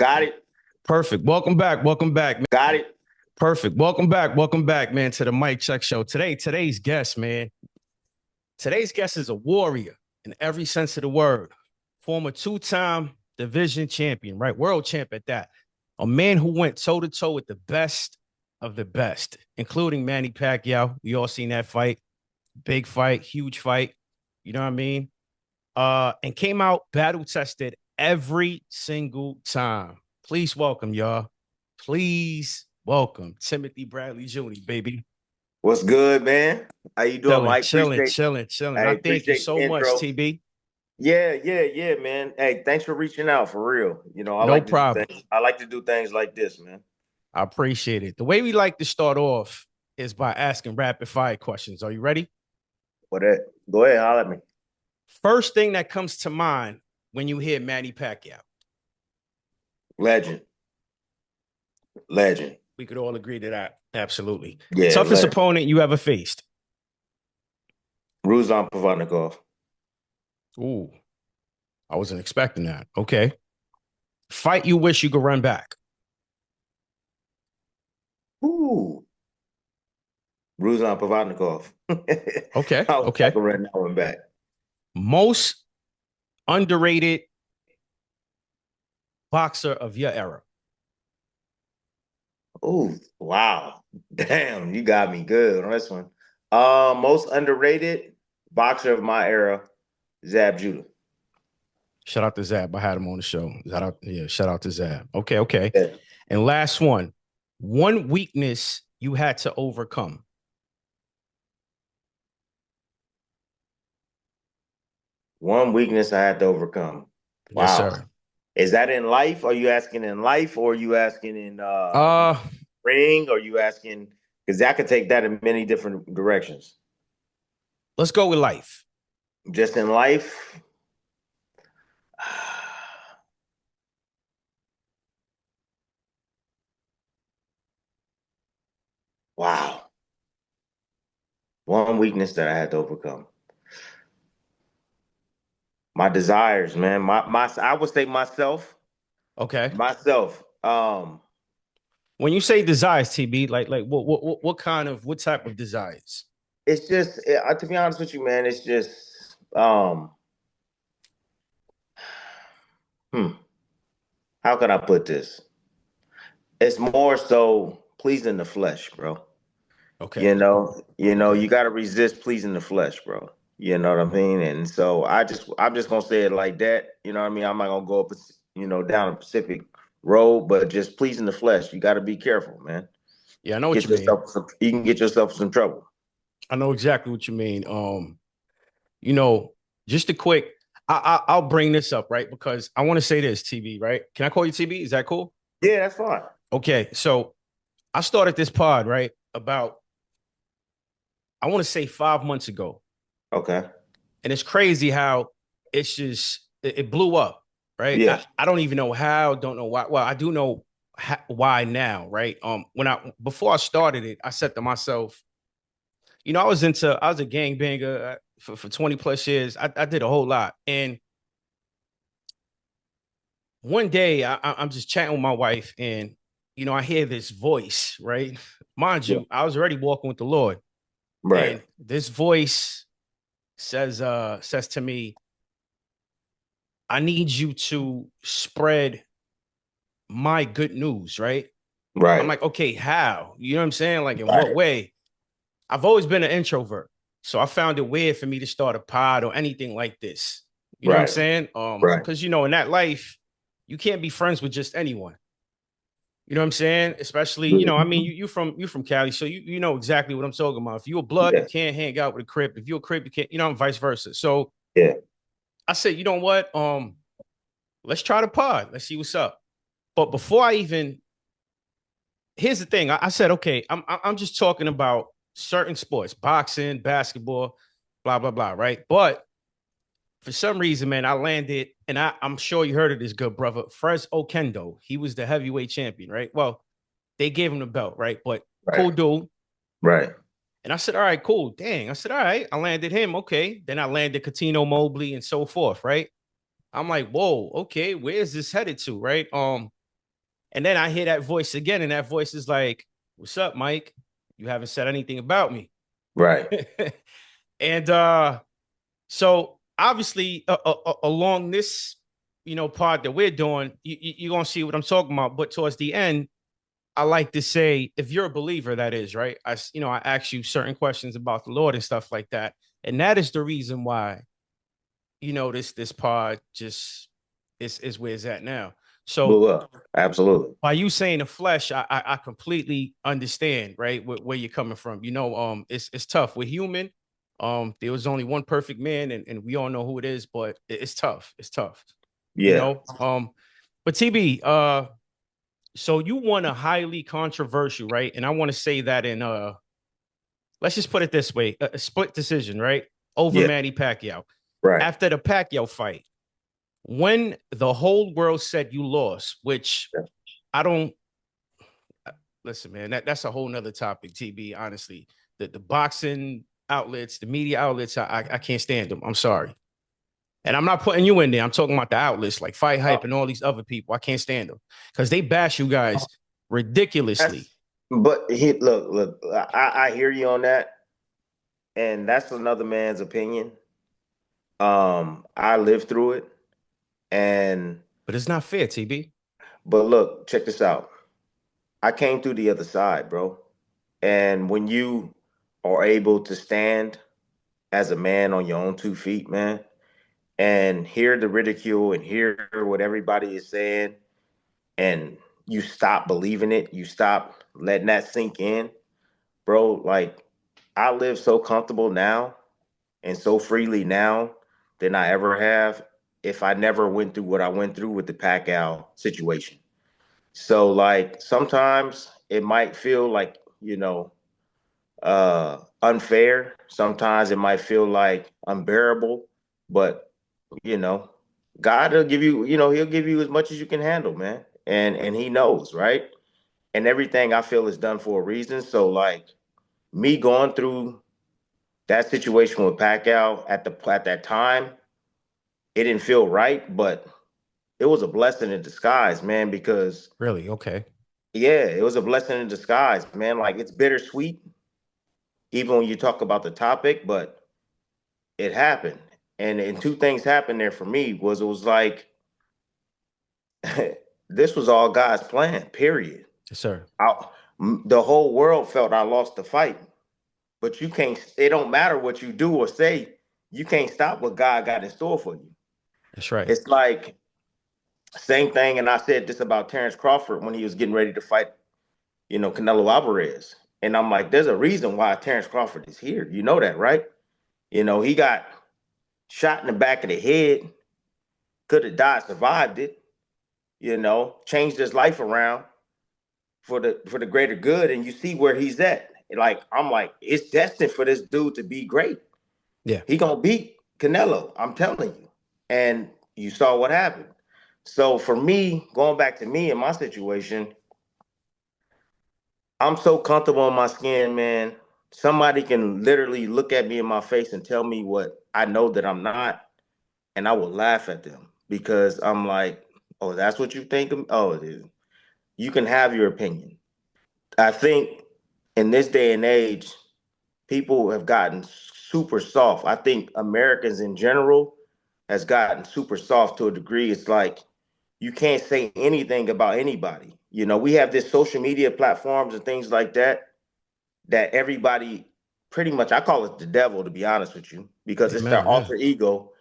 Got it. Perfect. Welcome back. Welcome back. Got it. Perfect. Welcome back. Welcome back, man, to the Mic Check Show. Today's guest, man. Today's guest is a warrior in every sense of the word. Former two-time division champion, right? World champ at that. A man who went toe-to-toe with the best of the best, including Manny Pacquiao. We all seen that fight. Big fight, huge fight. You know what I mean? And came out battle-tested every single time. Please welcome, y'all. Please welcome Timothy Bradley Jr., baby. What's good, man? How you doing, Chilling, Mike? chilling, Appreciate. chilling, chilling. I I thank you appreciate so the much, intro. TB. Yeah, man. Hey, thanks for reaching out for real. I No like to do problem. things. I like to do things like this, man. I appreciate it. The way we like to start off is by asking rapid fire questions. Are you ready? What that? Go ahead, holler at me. First thing that comes to mind when you hear Manny Pacquiao. Legend. Legend. We could all agree to that. Absolutely. Yeah, Toughest legend. opponent you ever faced? Ruzan Pavanikov. Ooh, I wasn't expecting that. Okay. Fight you wish you could run back. Ooh. Ruzan Pavanikov. Okay. I was Okay. run that one back. Most underrated boxer of your era. Oh, wow. Damn, you got me good on this one. Most underrated boxer of my era, Zab Judah. Shout out to Zab. I had him on the show. Shout out to Zab. Okay. Yeah. And last one. One weakness you had to overcome. One weakness I had to overcome. Yes, Wow. sir. Is that in life? Are you asking in life or are you asking in Uh, ring? Or are you asking because that could take that in many different directions. let's go with life. Just in life. Wow. One weakness that I had to overcome. My desires, man. My I would say myself. Okay. Myself. When you say desires, TB, like what type of desires? It's just to be honest with you, man, it's just how can I put this? It's more so pleasing the flesh, bro. Okay. You got to resist pleasing the flesh, bro. You know what I mean? And so I'm just gonna say it like that. You know what I mean? I'm not gonna go up, down a specific road, but just pleasing the flesh. You got to be careful, man. Yeah, I know what Get you mean. yourself some. You can get yourself some trouble. I know exactly what you mean. You know, just a quick. I'll bring this up, right? Because I want to say this, TB, right? Can I call you TB? Is that cool? Yeah, that's fine. Okay, so I started this pod, right? About I want to say 5 months ago. Okay. And it's crazy how it blew up, right? Yeah. I don't even know how, don't know why. Well, I do know why now, right? Before I started it, I said to myself, I was a gangbanger for 20 plus years. I did a whole lot. And one day I'm just chatting with my wife and, I hear this voice, right? Mind Yeah. you, I was already walking with the Lord. Right. And this voice says to me, I need you to spread my good news, right? I'm Right. like, okay, how? You know what I'm saying? Like, in what Right. way? I've always been an introvert. So I found it weird for me to start a pod or anything like this. You know what I'm Right. saying? Right. Because in that life, you can't be friends with just anyone. You know what I'm saying? Especially, I mean, you from Cali, so you know exactly what I'm talking about. If you're a blood, Yeah. you can't hang out with a Crip. If you're a Crip, you can't, and vice versa. So Yeah. I said, you know what? Let's try the pod. Let's see what's up. But before I even, here's the thing. I said, okay, I'm just talking about certain sports, boxing, basketball, blah blah blah, right? But for some reason, man, I landed, and I'm sure you heard of this good brother, Frez Okendo. He was the heavyweight champion, right? Well, they gave him the belt, right? But Right. cool dude. Right. And I said, all right, cool. Dang. I said, all right. I landed him. Okay. Then I landed Catino Mobley and so forth, right? I'm like, whoa, okay, where's this headed to, right? And then I hear that voice again, and that voice is like, "What's up, Mike? You haven't said anything about me." Right. And so obviously, along this, part that we're doing, you're gonna see what I'm talking about. But towards the end, I like to say, if you're a believer, that is right. I ask you certain questions about the Lord and stuff like that, and that is the reason why this pod just is where it's at now. So Blew up. Absolutely. by you saying the flesh, I completely understand, right, where you're coming from. It's tough. We're human. There was only one perfect man, and we all know who it is, but it's tough. It's tough. You Yeah. know. But TB, so you won a highly controversial, right? And I want to say that in let's just put it this way: a split decision, right, over Yeah. Manny Pacquiao. Right. After the Pacquiao fight, when the whole world said you lost, which Yeah. I don't listen, man, that's a whole nother topic, TB. Honestly, the boxing outlets, the media outlets, I can't stand them. I'm sorry. And I'm not putting you in there. I'm talking about the outlets like Fight Hype and all these other people. I can't stand them because they bash you guys ridiculously. But look, I hear you on that, and that's another man's opinion. I lived through it, and But it's not fair, TB. but look, check this out. I came through the other side, bro. And when you are able to stand as a man on your own 2 feet, man, and hear the ridicule and hear what everybody is saying, and you stop believing it, you stop letting that sink in, bro. Like, I live so comfortable now and so freely now than I ever have if I never went through what I went through with the Pacquiao situation. So, like, sometimes it might feel like, unfair. Sometimes it might feel like unbearable, but you know, God will give you, He'll give you as much as you can handle, man. And He knows, right? And everything I feel is done for a reason. So, like, me going through that situation with Pacquiao at that time, it didn't feel right, but it was a blessing in disguise, man. Because Really? Okay. yeah, it was a blessing in disguise, man. Like, it's bittersweet, even when you talk about the topic, but it happened. And two things happened there for me. It was like this was all God's plan, period. Yes, sir. I, the whole world felt I lost the fight, but you can't. It don't matter what you do or say. You can't stop what God got in store for you. That's right. It's like same thing. And I said this about Terrence Crawford when he was getting ready to fight, Canelo Alvarez. And I'm like, there's a reason why Terrence Crawford is here. You know that, right? He got shot in the back of the head, could have died, survived it, changed his life around for the greater good. And you see where he's at. Like, I'm like, it's destined for this dude to be great. Yeah. He gonna beat Canelo. I'm telling you. And you saw what happened. So for me, going back to me and my situation, I'm so comfortable in my skin, man. Somebody can literally look at me in my face and tell me what I know that I'm not, and I will laugh at them because I'm like, oh, that's what you think of? Oh, it is. You can have your opinion. I think in this day and age, people have gotten super soft. I think Americans in general has gotten super soft to a degree. It's like you can't say anything about anybody. We have this social media platforms and things like that everybody pretty much, I call it the devil, to be honest with you, because it's their Amen. Yeah. alter ego.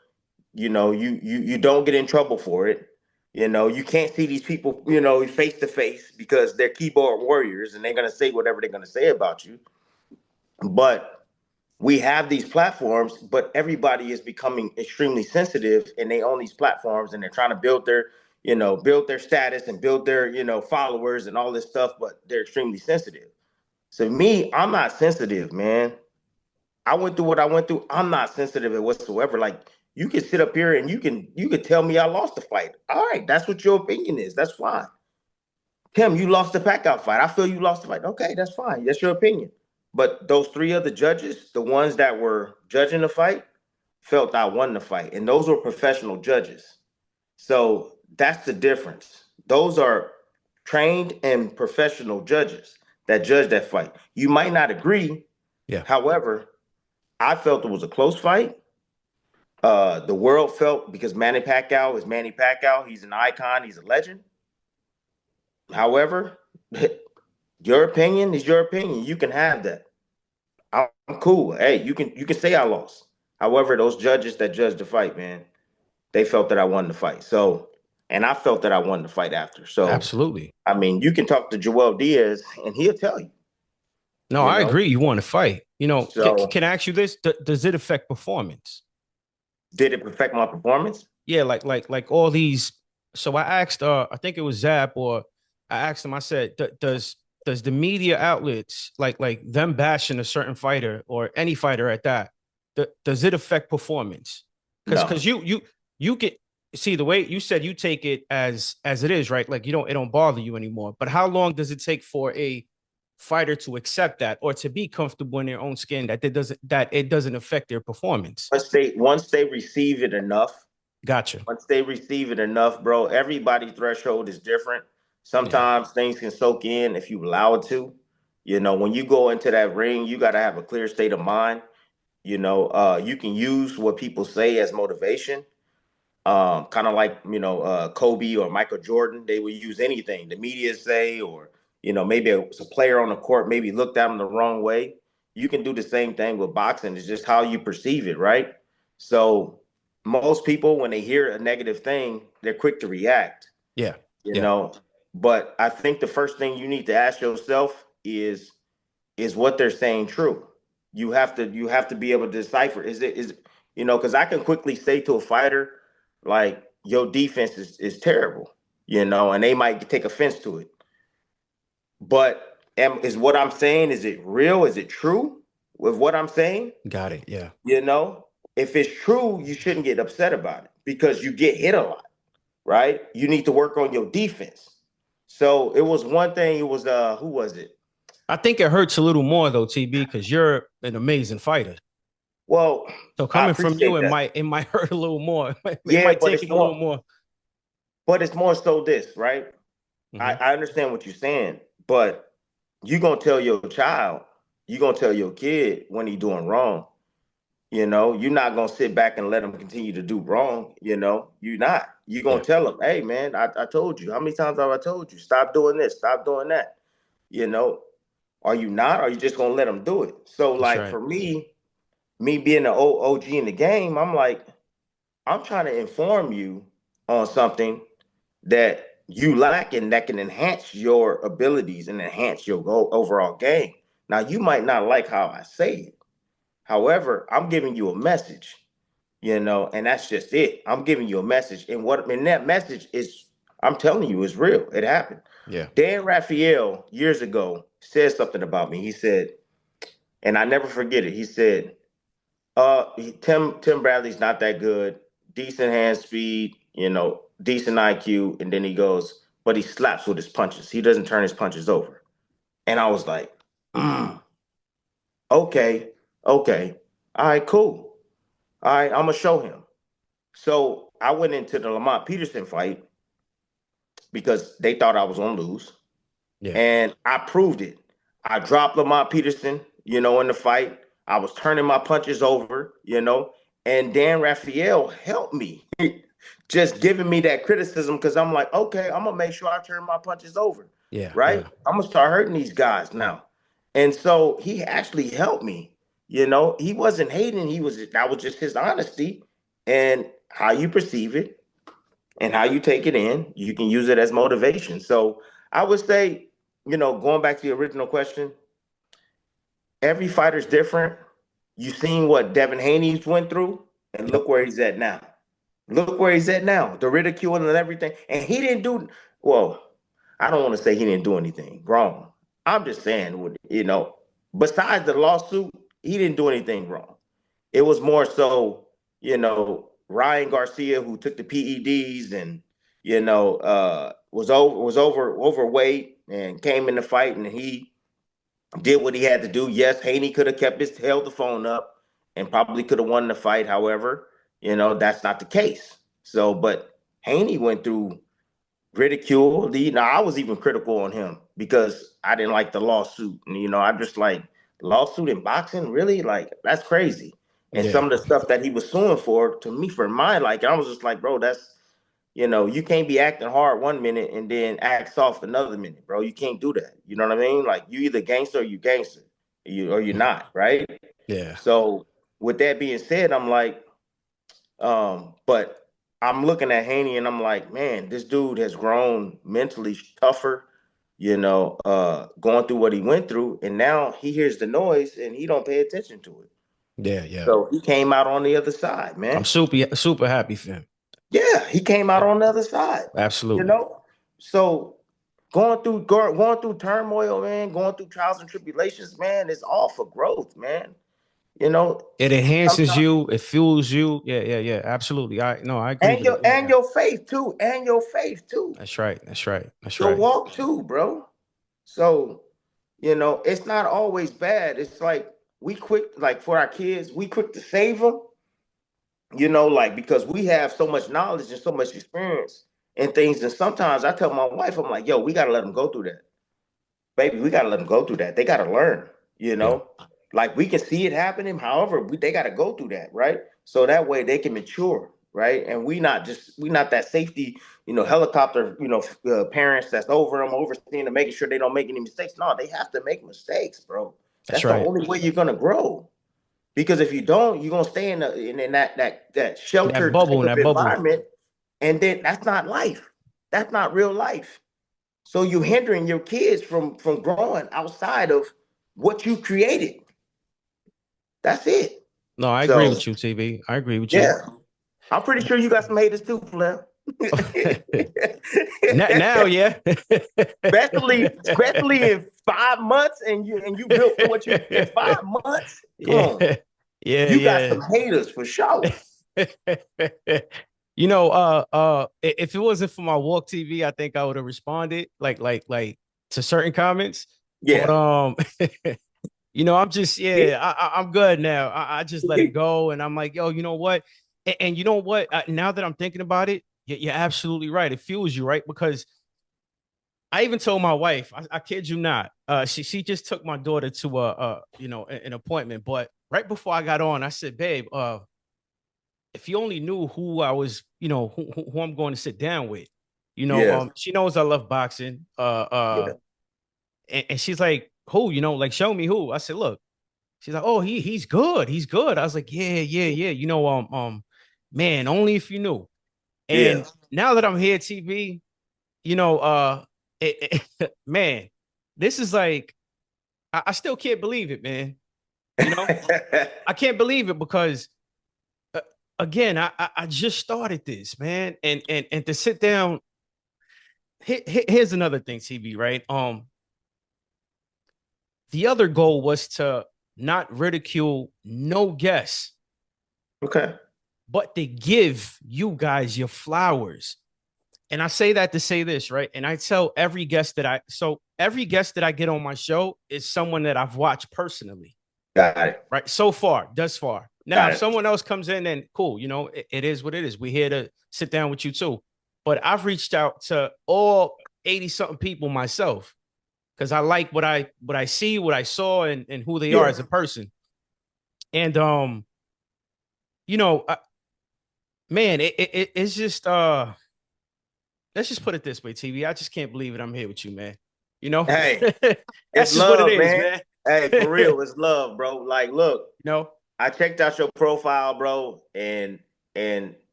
You don't get in trouble for it. You can't see these people, face to face because they're keyboard warriors and they're gonna say whatever they're gonna say about you. But we have these platforms, but everybody is becoming extremely sensitive and they own these platforms and they're trying to build their status and build their, followers and all this stuff, but they're extremely sensitive. So me, I'm not sensitive, man. I went through what I went through. I'm not sensitive whatsoever. Like, you can sit up here and you can tell me I lost the fight. All right, that's what your opinion is. That's fine. Tim, you lost the Pacquiao fight. I feel you lost the fight. Okay, that's fine. That's your opinion. But those three other judges, the ones that were judging the fight, felt I won the fight, and those were professional judges. So that's the difference. Those are trained and professional judges that judge that fight. You might not agree. Yeah. However, I felt it was a close fight. The world felt because Manny Pacquiao is Manny Pacquiao. He's an icon. He's a legend. However, your opinion is your opinion. You can have that. I'm cool. Hey, you can say I lost. However, those judges that judged the fight, man, they felt that I won the fight. So, and I felt that I won the fight after. So, Absolutely. I mean, you can talk to Joel Diaz, and he'll tell you. No, You I know. agree. You want to fight. So, Can I ask you this? Does it affect performance? did it affect my performance? Yeah, like all these. So I asked, I think it was Zap, or I asked him. I said, does the media outlets like them bashing a certain fighter or any fighter at that? Does it affect performance? Because No. you get see the way you said you take it as it is, right? Like it don't bother you anymore. But how long does it take for a fighter to accept that or to be comfortable in their own skin that it doesn't affect their performance? Once they receive it enough, Gotcha. once they receive it enough, bro, everybody's threshold is different. Yeah. Sometimes things can soak in if you allow it to. When you go into that ring, you got to have a clear state of mind. You can use what people say as motivation, kind of like Kobe or Michael Jordan. They would use anything the media say, or maybe it's a player on the court maybe looked at them the wrong way. You can do the same thing with boxing. It's just how you perceive it, right? So most people, when they hear a negative thing, they're quick to react. Yeah. you Yeah. know but I think the first thing you need to ask yourself is what they're saying true. You have to be able to decipher, because I can quickly say to a fighter, like, your defense is terrible, and they might take offense to it. But is what I'm saying, is it real? Is it true with what I'm saying? Got it. Yeah. If it's true, you shouldn't get upset about it because you get hit a lot, right? You need to work on your defense. So it was one thing. It was who was it? I think it hurts a little more though, TB, because you're an amazing fighter. Well, So I coming from you, appreciate that. it might hurt a little more. It Yeah, might take it a little more. but it's more so this, right? I, Hmm. I understand what you're saying, but you gonna tell your child, you gonna tell your kid when he doing wrong. You're not gonna sit back and let him continue to do wrong. You're not. You're gonna Yeah, tell him, hey man, I told you. How many times have I told you? Stop doing this, stop doing that. You know, are you not? Or are you just gonna let him do it? So that's like right. for me being an OG in the game, I'm like, I'm trying to inform you on something that you lack and that can enhance your abilities and enhance your overall game. Now, you might not like how I say it. However, I'm giving you a message, and that's just it. I'm giving you a message. And that message is, I'm telling you, is real. It happened. Yeah, Dan Raphael years ago said something about me. He said, and I never forget it. He said, Tim Bradley's not that good. Decent hand speed, decent IQ, and then he goes, but he slaps with his punches. He doesn't turn his punches over. And I was like, okay, okay, all right, cool. All right, I'm gonna show him. So I went into the Lamont Peterson fight because they thought I was gonna lose, yeah, and I proved it. I dropped Lamont Peterson, in the fight. I was turning my punches over, and Dan Raphael helped me, just giving me that criticism because I'm like, okay, I'm gonna make sure I turn my punches over, yeah, right? yeah, I'm gonna start hurting these guys now. And so he actually helped me. He wasn't hating, that was just his honesty and how you perceive it and how you take it in, you can use it as motivation. So I would say, going back to the original question, every fighter's different. You seen what Devin Haney's went through, and yep, look where he's at now. Look where he's at now. The ridiculing and everything. And he didn't do well, I don't want to say he didn't do anything wrong. I'm just saying, besides the lawsuit, he didn't do anything wrong. It was more so, Ryan Garcia, who took the PEDs and was overweight and came in the fight, and he did what he had to do. Yes, Haney could have held the phone up and probably could have won the fight. However, that's not the case. So, but Haney went through ridiculed. I was even critical on him because I didn't like the lawsuit. And, I just like lawsuit in boxing, really? Like, that's crazy. And Yeah, some of the stuff that he was suing for, to me, for my like, I was just like, bro, that's, you can't be acting hard one minute and then act soft another minute, bro. You can't do that. You know what I mean? Like, you either gangster or you gangster, or you're not, right? yeah, So with that being said, I'm like, but I'm looking at Haney and I'm like, man, this dude has grown mentally tougher, going through what he went through, and now he hears the noise and he don't pay attention to it. yeah, yeah. So he came out on the other side, I'm man. super happy for him. Yeah, he came out Yeah, on the other side. You absolutely. know, so going through turmoil, man, going through trials and tribulations, man, is all for growth, man. You know, It enhances sometimes you. It fuels you. Yeah, yeah, yeah. Absolutely. I agree and with it. your Yeah, and yeah. your faith too, and your faith too. That's right. That's right. That's Your right. walk too, bro. So, it's not always bad. It's like we quick, like for our kids, we quick to save them, like because we have so much knowledge and so much experience and things. And sometimes I tell my wife, I'm like, yo, we got to let them go through that. Baby, we got to let them go through that. They got to learn, you Yeah, know, like we can see it happening. However, they got to go through that, right? So that way they can mature, right? And we not that safety, helicopter, parents that's over them, overseeing them, making sure they don't make any mistakes. No, they have to make mistakes, bro. that's That's the right. only way you're gonna grow. Because if you don't, you're gonna stay in that That sheltered type bubble, of that bubble. environment, and then that's not life. That's not real life. So you're hindering your kids from growing outside of what you created. That's it. No, I agree So with you, TV. I agree with you. yeah, I'm pretty sure you got some haters too, Flem. Now, yeah. especially in 5 months, and you built what you in 5 months. Come Yeah, on, yeah, you got yeah. some haters for sure. If it wasn't for my walk TV, I think I would have responded like to certain comments. But Yeah, I'm just yeah, I'm good now. I just let it go, and I'm like, yo, you know what? And you know what? Now that I'm thinking about it, you're absolutely right. It fuels you, right? Because I even told my wife, I kid you not, she just took my daughter to an appointment, but right before I got on, I said, babe, if you only knew who I was, who I'm going to sit down with, yeah, she knows I love boxing. yeah, And she's like, who, like, show me who. I said, look, she's like, oh, he's good. He's good. I was like, yeah, yeah, yeah. Man, only if you knew. yeah. And now that I'm here, TV, man, this is like, I still can't believe it, man. I can't believe it because again, I just started this, man, and to sit down. Here's another thing, TV, right? The other goal was to not ridicule no guests, Okay, but to give you guys your flowers. And I say that to say this, right? And I tell every guest every guest that I get on my show is someone that I've watched personally, got it, right? So far, thus far. Now, got if it. someone else comes in, then cool, it is what it is. We're here to sit down with you too. But I've reached out to all 80 something people myself because I like what I see, what I saw, and who they are Yeah. as a person. And you know, uh, man, it's just let's just put it this way, TV. I just can't believe it. I'm here with you, man. You know, Hey, it's that's just what it love, is, man. man. Hey, for real, it's love, bro. Like, look, you know, I checked out your profile, bro, and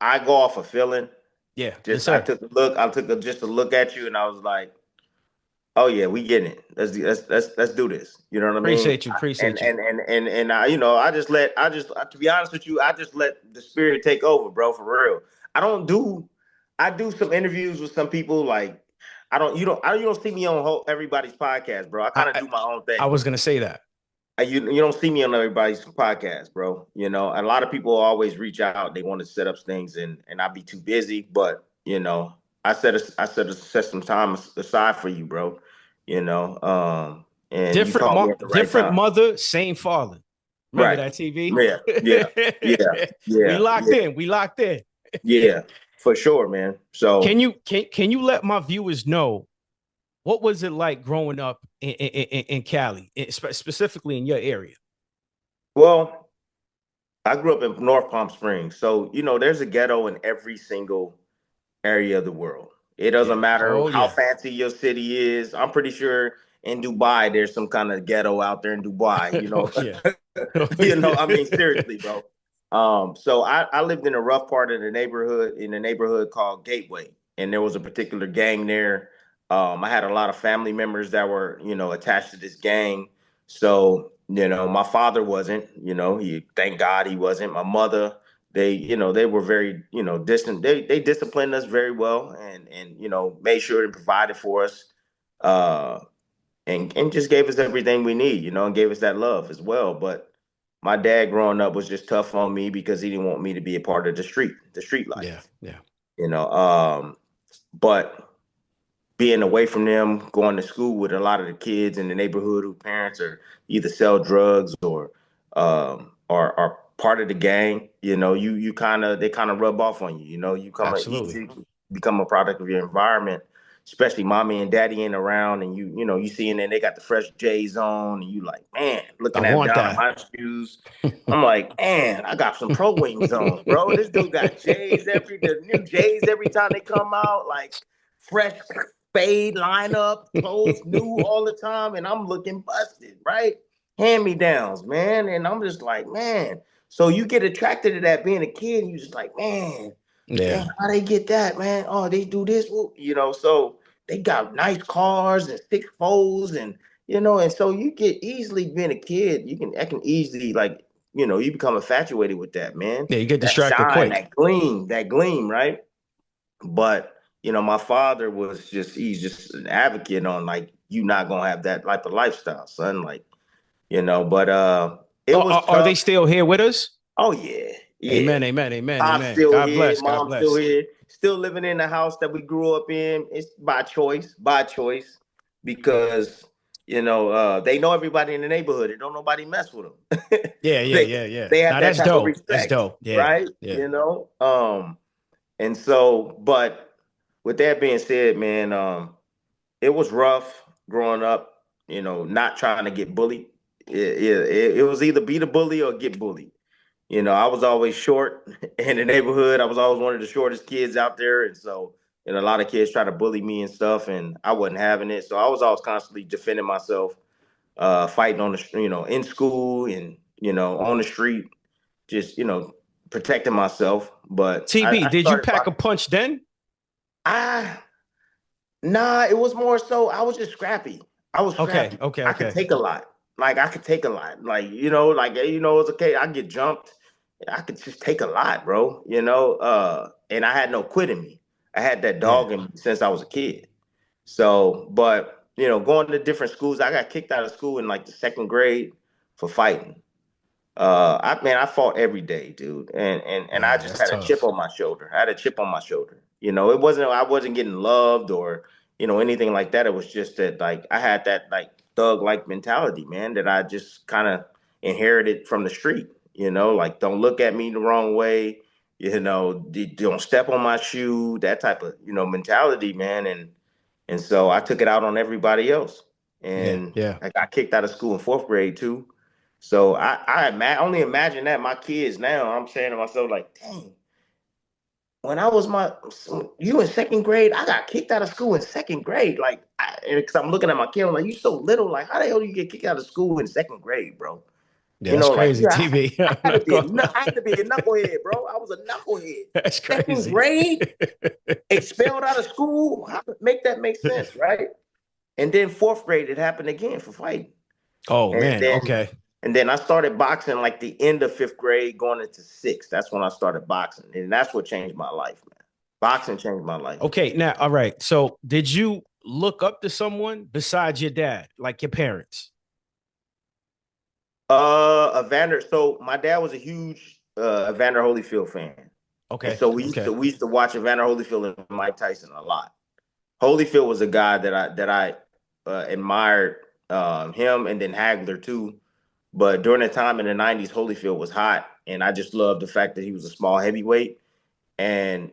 I go off a feeling. yeah, yes, Just I sir. took a look. I took just a look at you, and I was like, "Oh yeah, we getting it. Let's do this." You know what I mean? Appreciate you, And appreciate you. and I, to be honest with you, I just let the spirit take over, bro. For real, I don't do. I do some interviews with some people. Like I don't. You don't see me on everybody's podcast, bro. I I, kind of I do my own I thing. was gonna say that. You don't see me on everybody's podcast, bro. A lot of people always reach out. They want to set up things, and I be too busy. But I set some time aside for you, bro. And you called me at the right Different time. mother, same father. Remember Right? that, TV? Yeah, yeah, yeah, We yeah, locked yeah, in. We locked in. yeah. for sure, man. Can So, you can you let my viewers know what was it like growing up in Cali, specifically in your area? well, I grew up in North Palm Springs, so there's a ghetto in every single area of the world. It doesn't Yeah. matter Oh how yeah. fancy your city is. I'm pretty sure in Dubai there's some kind of ghetto out there in Dubai. Oh yeah. Oh I mean, yeah. seriously, bro. So I lived in a rough part of the neighborhood, in a neighborhood called Gateway, and there was a particular gang there. I had a lot of family members that were, attached to this gang. So, my father wasn't, thank God he wasn't. My mother, they were very, distant. They disciplined us very well, and made sure and provided for us. Uh, and just gave us everything we need, and gave us that love as well. But my dad growing up was just tough on me because he didn't want me to be a part of the street Yeah. life, Yeah. you know. But being away from them, going to school with a lot of the kids in the neighborhood whose parents are either sell drugs or are part of the gang, you kind of they kind of rub off on you. You come a Absolutely. easy become a product of your environment, especially mommy and daddy ain't around, and you seeing and they got the fresh J's on, and you like, man, I looking at want down at that. my shoes. I'm like, man, I got some Pro Wings on, bro. This dude got the new J's every time they come out, like fresh fade lineup, clothes new all the time, and I'm looking busted, right? Hand me downs, man. And I'm just like, man. So you get attracted to that being a kid, and you just like, man, Yeah. damn, how they get that, man? Oh, they do this, so they got nice cars and six folds, and so you get easily being a kid, I can easily like, you become infatuated with that, man. Yeah. You get That distracted shine, quick. that gleam, right? But my father he's just an advocate on like you not gonna have that type of lifestyle, son. Like, but it was Are they tough. still here with us? Oh yeah, yeah. Amen. Amen. Amen. Pop's Amen. still God here, bless. God mom's still bless. here, still living in the house that we grew up in. It's by choice, because they know everybody in the neighborhood and don't nobody mess with them. Yeah. Yeah. they Yeah. Yeah. they have Now that that's type of dope. That's respect, dope. Yeah. right? Yeah. And so, but with that being said, man, it was rough growing up, not trying to get bullied. It was either be the bully or get bullied. I was always short in the neighborhood. I was always one of the shortest kids out there. And so, a lot of kids try to bully me and stuff, and I wasn't having it. So I was always constantly defending myself, fighting on in school and, on the street, just, protecting myself. But TB, I did you started pack a boxing. punch then? I Nah, it was more so I was just scrappy. I was Okay. scrappy. Okay. I could Okay. take a lot. Like I could take a lot. Like, it's okay. I get jumped. I could just take a lot, bro. And I had no quit in me. I had that Yeah. dog in me since I was a kid. So, but going to different schools, I got kicked out of school in like the second grade for fighting. I fought every day, dude, and I Yeah. just That's had a chip tough. on my shoulder. I had a chip on my shoulder. I wasn't getting loved or anything like that. It was just that like I had that like thug like mentality, man, that I just kind of inherited from the street. Like don't look at me the wrong way. Don't step on my shoe. That type of mentality, man, and so I took it out on everybody else, Yeah. and Yeah. I got kicked out of school in fourth grade too. So only imagine that my kids now. I'm saying to myself like, dang, when I was you in second grade, I got kicked out of school in second grade. Like, because I'm looking at my kid, I'm like, you so little. Like, how the hell do you get kicked out of school in second grade, bro? Yeah. That's Like, crazy, yeah, TV. I I'm had to not be gonna lie. I had to be a knucklehead, bro. I was a knucklehead. That's Second crazy. grade, expelled out of school. How make that make sense, right? And then fourth grade, it happened again for fighting. Oh And man. then Okay. and then I started boxing like the end of fifth grade, going into sixth. That's when I started boxing. And that's what changed my life, man. Boxing changed my life. Okay. Now, all right. So, did you look up to someone besides your dad, like your parents? Evander. So my dad was a huge Evander Holyfield fan. And Okay. so we used to Okay. we used to watch Evander Holyfield and Mike Tyson a lot. Holyfield was a guy that I admired, him and then Hagler too. But during the time in the 90s, Holyfield was hot. And I just loved the fact that he was a small heavyweight. And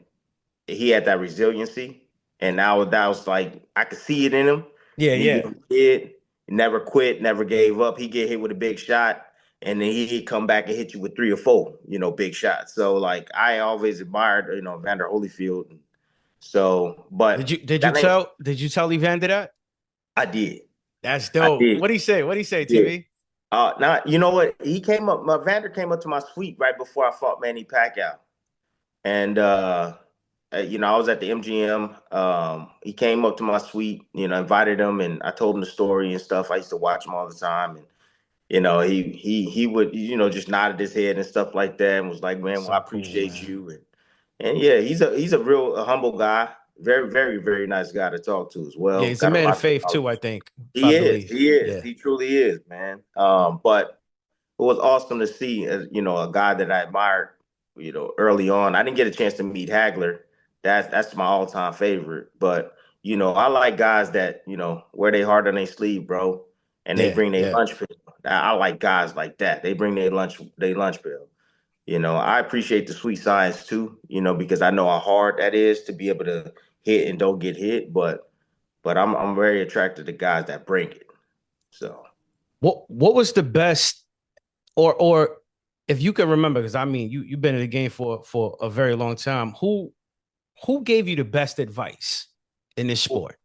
he had that resiliency, and now that was like I could see it in him. Yeah, And he yeah. was a kid, never quit, never gave up. He get hit with a big shot, and then he'd come back and hit you with three or four, big shots. So like I always admired, Vander Holyfield. So, Did but you did you that ain't. tell did you tell Evander that? I did, That's I dope. did, What do you say? What do you say, yeah. TV? Now you know what? He came up. My Vander came up to my suite right before I fought Manny Pacquiao, and I was at the MGM. He came up to my suite, invited him, and I told him the story and stuff. I used to watch him all the time, and he would, just nodded his head and stuff like that, and was like, That's "Man, well, I so cool, appreciate man. you." And yeah, he's a real humble guy, very, very, very nice guy to talk to as Yeah, well. he's a Got a man of lot of faith too, I knowledge. think, if I He is, believe. he is, Yeah, he truly is, man. But it was awesome to see, as a guy that I admired, early on. I didn't get a chance to meet Hagler. That's my all time favorite. But I like guys that wear their heart on their sleeve, bro, and they yeah, bring their yeah. lunch bill. I like guys like that. They bring their lunch bill. I appreciate the sweet science too. Because I know how hard that is to be able to hit and don't get hit. But I'm very attracted to guys that bring it. So. What was the best, or if you can remember, because I mean you've been in the game for a very long time. Who gave you the best advice in this sport?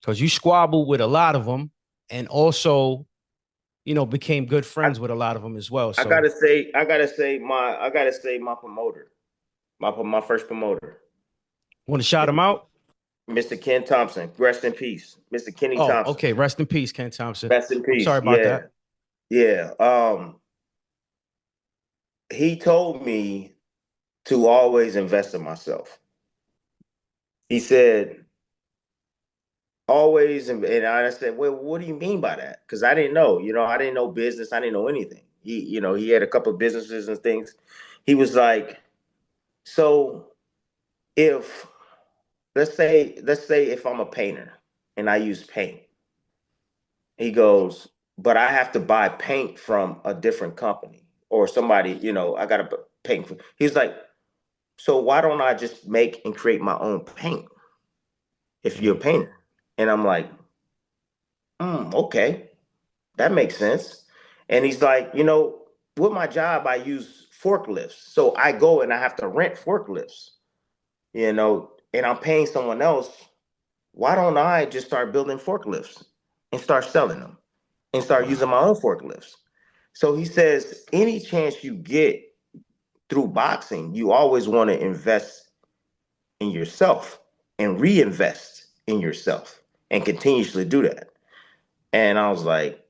Because you squabbled with a lot of them, and also became good friends with a lot of them as well. I So gotta say, I gotta say my promoter, my first promoter, want to shout him out? Mr. Ken Thompson. Rest in peace, Mr. Kenny Oh, Thompson. okay. Rest in peace, Ken Thompson. Rest in I'm sorry peace. about Yeah, that. yeah. He told me to always invest in myself. He said always, and I said, well, what do you mean by that? Because I didn't know. I didn't know business. I didn't know anything. He had a couple of businesses and things. He was like, so if let's say if I'm a painter and I use paint, he goes, but I have to buy paint from a different company or somebody, I gotta paint for. He's like, so why don't I just make and create my own paint if you're a Mm. painter? And I'm like, okay, that makes sense. And he's like, with my job, I use forklifts. So I go and I have to rent forklifts, and I'm paying someone else. Why don't I just start building forklifts and start selling them and start using Wow. my own forklifts? So he says, any chance you get through boxing, you always want to invest in yourself and reinvest in yourself and continuously do that. And I was like,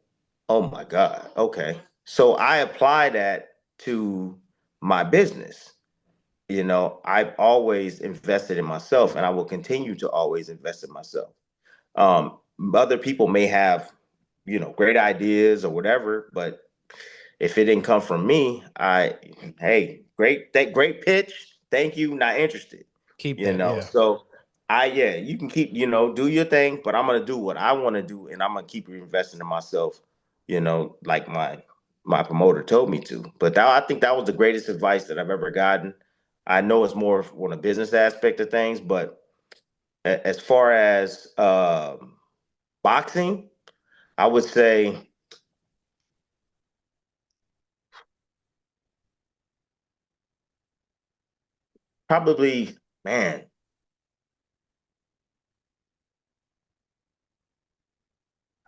oh my God, okay. So I apply that to my business. I've always invested in myself and I will continue to always invest in myself. Um, Other people may have, great ideas or whatever, but if it didn't come from me, hey, great pitch. Thank you, not interested. Keep that. Yeah. So yeah, you can keep, do your thing, but I'm gonna do what I want to do, and I'm gonna keep investing in myself. Like my promoter told me to. But I think that was the greatest advice that I've ever gotten. I know it's more on a business aspect of things, but as far as boxing, I would say probably, man,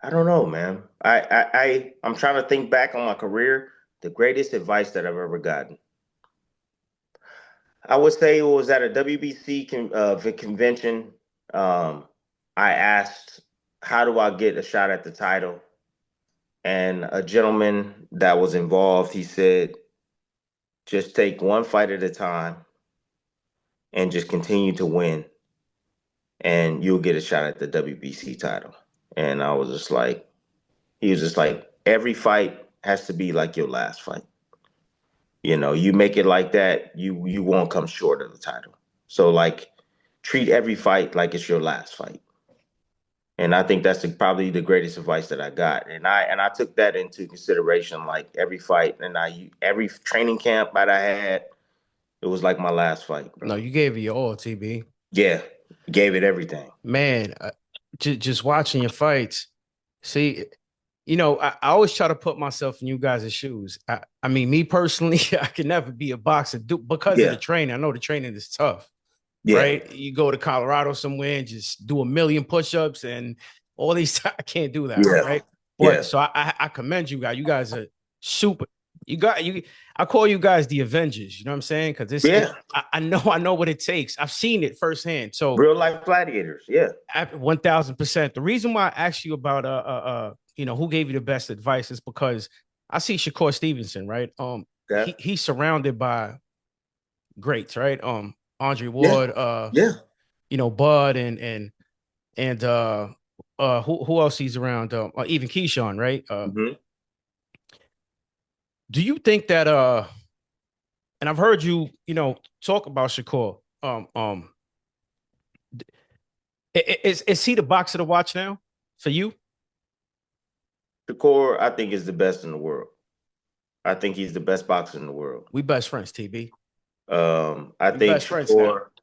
I don't know, man. I'm trying to think back on my career. The greatest advice that I've ever gotten, I would say, it was at a WBC convention. Um, I asked, "How do I get a shot at the title?" And a gentleman that was involved, he said, "Just take one fight at a time and just continue to win, and you'll get a shot at the WBC title." And I was just like, he was just like, every fight has to be like your last fight. You make it like that, you won't come short of the title. So like treat every fight like it's your last fight. And I think that's probably the greatest advice that I got. And I took that into consideration, like every fight, and every training camp that I had, it was like my last fight, No, bro. you gave it your all, TB. Yeah, gave it everything. Man, just watching your fights. See, I always try to put myself in you guys' shoes. I mean, me personally, I can never be a boxer because of the Yeah, training. I know the training is tough, yeah, right? You go to Colorado somewhere and just do a million push-ups and all these. I can't do that, yeah, right? But yeah, so I commend you guys. You guys are super. You got you. I call you guys the Avengers. You know what I'm saying? Because yeah. I know what it takes. I've seen it firsthand. So Real life gladiators. Yeah, 1,000%. The reason why I asked you about who gave you the best advice is because I see Shakur Stevenson, right? yeah, He's surrounded by greats, right? Andre yeah, Ward, yeah. Bud and who else he's around? Even Keyshawn, right? Hmm. Do you think that and I've heard you, talk about Shakur. Is he the boxer to watch now for you? Shakur, I think, is the best in the world. I think he's the best boxer in the world. We best friends, TB. I We think best friends now.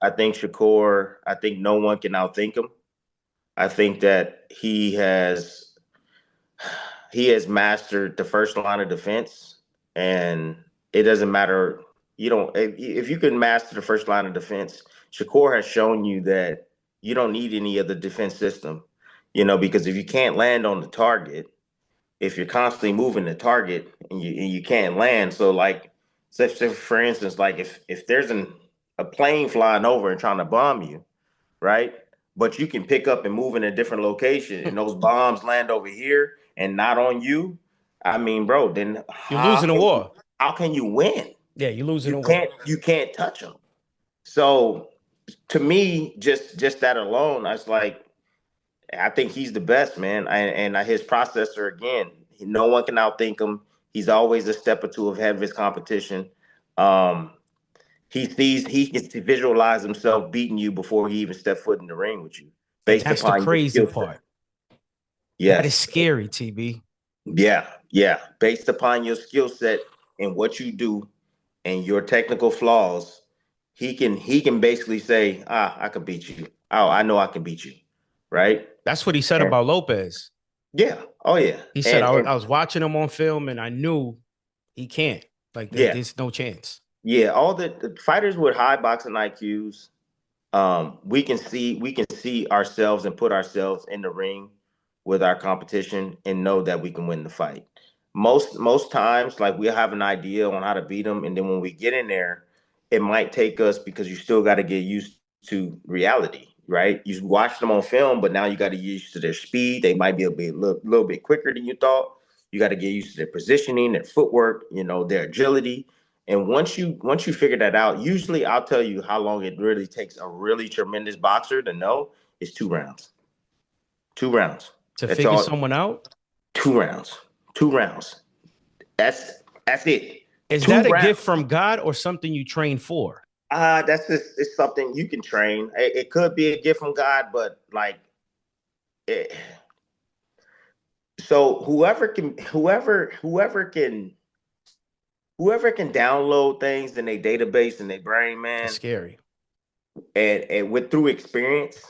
Shakur. I think no one can outthink him. I think that he has mastered the first line of defense, and it doesn't matter. You don't if you can master the first line of defense. Shakur has shown you that you don't need any other defense system. Because if you can't land on the target, if you're constantly moving the target and you can't land, so like, say for instance, like if there's a plane flying over and trying to bomb you, right? But you can pick up and move in a different location, and those bombs land over here and not on you. I mean, bro, then You're losing the war. how can you win? Yeah, you're losing You the can't war. you can't touch them. So to me, just that alone, I was like, I think he's the best, man. And his processor again, no one can outthink him. He's always a step or two ahead of his competition. Um, he gets to visualize himself beating you before he even stepped foot in the ring with you, And based that's the upon your crazy skill set. part. That is Yes, scary, TB. yeah, yeah. Based upon your skill set and what you do and your technical flaws, he can basically say, I can beat you. Oh, I know I can beat you, right? That's what he said And about Lopez. yeah, oh yeah, He said, and I, and I was watching him on film and I knew he can't. Like, yeah, there's no chance. yeah. All the fighters with high boxing IQs, we can see ourselves and put ourselves in the ring with our competition and know that we can win the fight. Most times, like, we have an idea on how to beat them, and then when we get in there, it might take us because you still got to get used to reality, right? You watch them on film, but now you got to get used to their speed. They might be a little bit quicker than you thought. You got to get used to their positioning, their footwork, their agility. And once you figure that out, usually I'll tell you how long it really takes a really tremendous boxer to know is 2 rounds. 2 rounds. To That's figure all. someone out, 2 rounds. 2 rounds. That's it. is Two that a gift rounds. from God or something you train for? That's just it's something you can train. It could be a gift from God, but like, it, so whoever can download things in their database in their brain, It's man, scary. and with through experience.